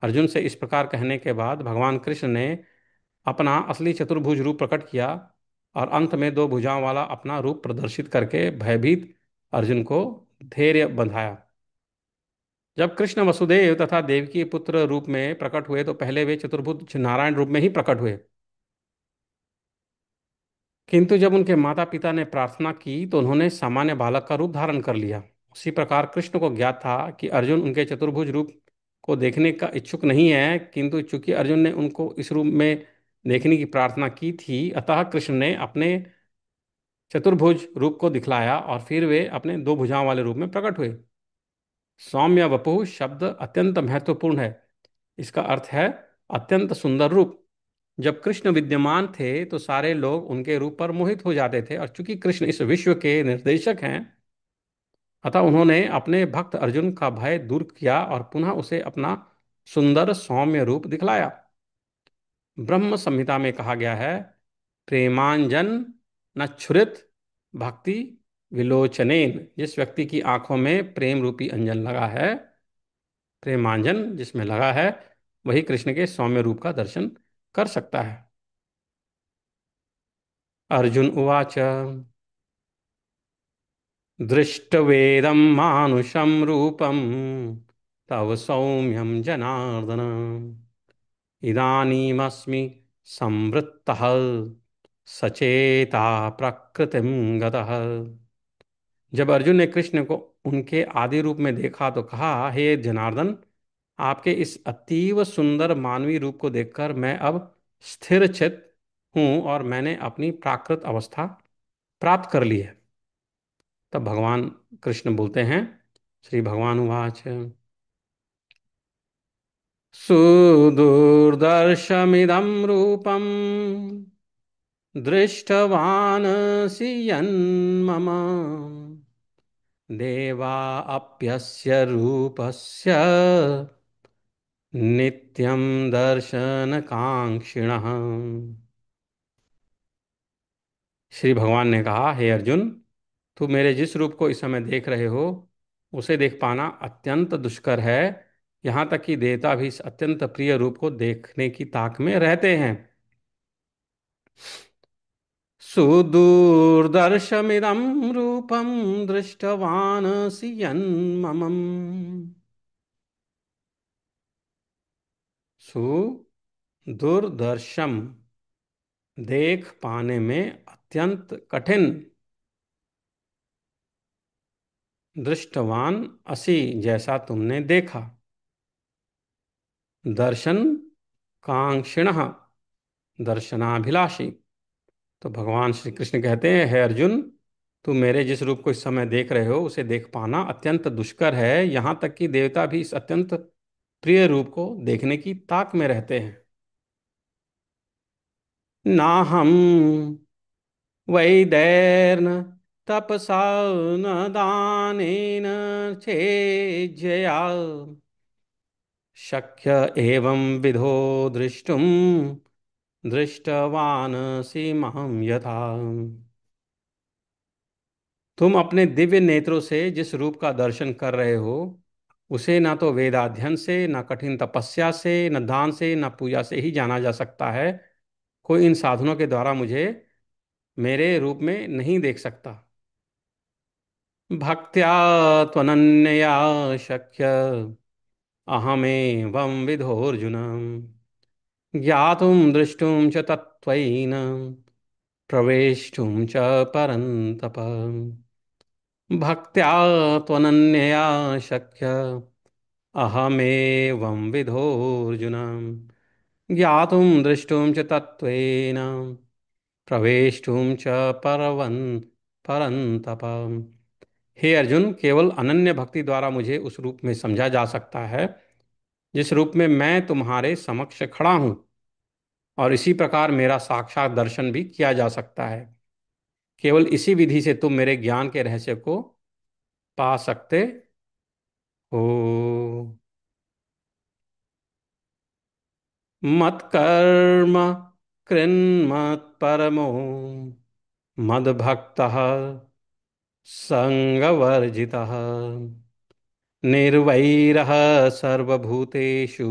A: अर्जुन से इस प्रकार कहने के बाद भगवान कृष्ण ने अपना असली चतुर्भुज रूप प्रकट किया और अंत में दो भुजाओं वाला अपना रूप प्रदर्शित करके भयभीत अर्जुन को धैर्य बंधाया। जब कृष्ण वसुदेव तथा देवकी पुत्र रूप में प्रकट हुए तो पहले वे चतुर्भुज नारायण रूप में ही प्रकट हुए, किंतु जब उनके माता पिता ने प्रार्थना की तो उन्होंने सामान्य बालक का रूप धारण कर लिया। उसी प्रकार कृष्ण को ज्ञात था कि अर्जुन उनके चतुर्भुज रूप को देखने का इच्छुक नहीं है, किंतु चूंकि अर्जुन ने उनको इस रूप में देखने की प्रार्थना की थी, अतः कृष्ण ने अपने चतुर्भुज रूप को दिखलाया और फिर वे अपने दो भुजाओं वाले रूप में प्रकट हुए। सौम्य वपुः शब्द अत्यंत महत्वपूर्ण है। इसका अर्थ है अत्यंत सुंदर रूप। जब कृष्ण विद्यमान थे तो सारे लोग उनके रूप पर मोहित हो जाते थे, और चूंकि कृष्ण इस विश्व के निर्देशक हैं, अतः उन्होंने अपने भक्त अर्जुन का भय दूर किया और पुनः उसे अपना सुंदर सौम्य रूप दिखलाया। ब्रह्म संहिता में कहा गया है, प्रेमांजन नच्छुरित भक्ति विलोचनेन। जिस व्यक्ति की आंखों में प्रेम रूपी अंजन लगा है, प्रेमांजन जिसमें लगा है, वही कृष्ण के सौम्य रूप का दर्शन कर सकता है। अर्जुन उवाच दृष्टवेदं मानुषं रूपं तव सौम्यं जनार्दन। इदानीमस्मि संवृत्तः सचेता प्रकृतिं गतः। जब अर्जुन ने कृष्ण को उनके आदि रूप में देखा तो कहा, हे जनार्दन, आपके इस अतीव सुंदर मानवीय रूप को देखकर मैं अब स्थिर चित्त हूँ और मैंने अपनी प्राकृत अवस्था प्राप्त कर ली है। तब भगवान कृष्ण बोलते हैं, श्री भगवान उवाच सुदुर्दर्शमिदं रूपं दृष्टवानसि यन्मम देवा अप्यस्य रूपस्य नित्यं दर्शनकांक्षिणः। श्री भगवान ने कहा, हे अर्जुन, तू मेरे जिस रूप को इस समय देख रहे हो उसे देख पाना अत्यंत दुष्कर है। यहाँ तक कि देवता भी इस अत्यंत प्रिय रूप को देखने की ताक में रहते हैं। सुदूरदर्शमिदं रूपं दृष्टवानसि यन्मम। सुदुर्दर्शम देख पाने में अत्यंत कठिन, दृष्टवान असी जैसा तुमने देखा, दर्शन कांक्षिणः दर्शनाभिलाषी। तो भगवान श्री कृष्ण कहते हैं, हे अर्जुन, तुम मेरे जिस रूप को इस समय देख रहे हो उसे देख पाना अत्यंत दुष्कर है। यहाँ तक कि देवता भी इस अत्यंत प्रिय रूप को देखने की ताक में रहते हैं। नाहम वैदैर्न तपसा न दानेन चेज्जया शक्य एवं विधो दृष्टुम दृष्टवानसि मां यथा। तुम अपने दिव्य नेत्रों से जिस रूप का दर्शन कर रहे हो उसे ना तो वेदाध्ययन से, ना कठिन तपस्या से, न दान से, न पूजा से ही जाना जा सकता है। कोई इन साधनों के द्वारा मुझे मेरे रूप में नहीं देख सकता। भक्त्या त्वनन्यया शक्य अहमेवं विधोऽर्जुन ज्ञातुं द्रष्टुं च तत्त्वेन प्रवेष्टुं च परन्तप भक्त्या त्वनन्यया शक्य अहमेवं विधोऽर्जुन ज्ञातुं द्रष्टुं च तत्त्वेन प्रवेष्टुं च परन्तप। हे अर्जुन, केवल अनन्य भक्ति द्वारा मुझे उस रूप में समझा जा सकता है जिस रूप में मैं तुम्हारे समक्ष खड़ा हूं, और इसी प्रकार मेरा साक्षात दर्शन भी किया जा सकता है। केवल इसी विधि से तुम मेरे ज्ञान के रहस्य को पा सकते हो। मत्कर्म कृन्मत्परमो मद्भक्तः संगवर्जितः निर्वैरः सर्वभूतेषु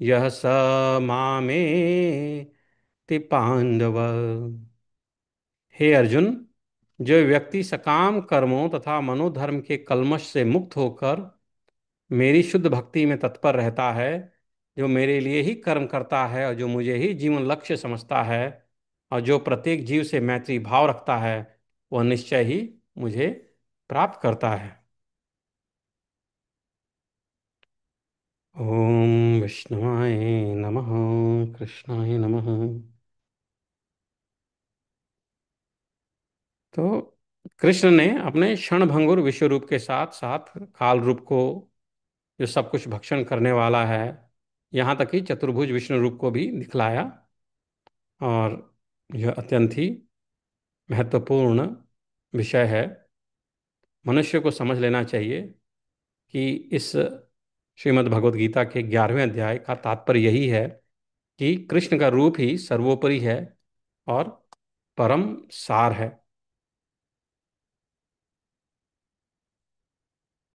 A: यः स मामेति पांडव। हे अर्जुन, जो व्यक्ति सकाम कर्मों तथा मनोधर्म के कल्मश से मुक्त होकर मेरी शुद्ध भक्ति में तत्पर रहता है, जो मेरे लिए ही कर्म करता है और जो मुझे ही जीवन लक्ष्य समझता है, और जो प्रत्येक जीव से मैत्री भाव रखता है, वह निश्चय ही मुझे प्राप्त करता है। ओम विष्णुवाय नमः। कृष्णाय नमः। तो कृष्ण ने अपने क्षणभंगुर विश्व रूप के साथ साथ काल रूप को, जो सब कुछ भक्षण करने वाला है, यहाँ तक कि चतुर्भुज विष्णु रूप को भी दिखलाया। और यह अत्यंत ही महत्वपूर्ण विषय है। मनुष्य को समझ लेना चाहिए कि इस श्रीमद् भगवद गीता के 11वें अध्याय का तात्पर्य यही है कि कृष्ण का रूप ही सर्वोपरि है और परम सार है।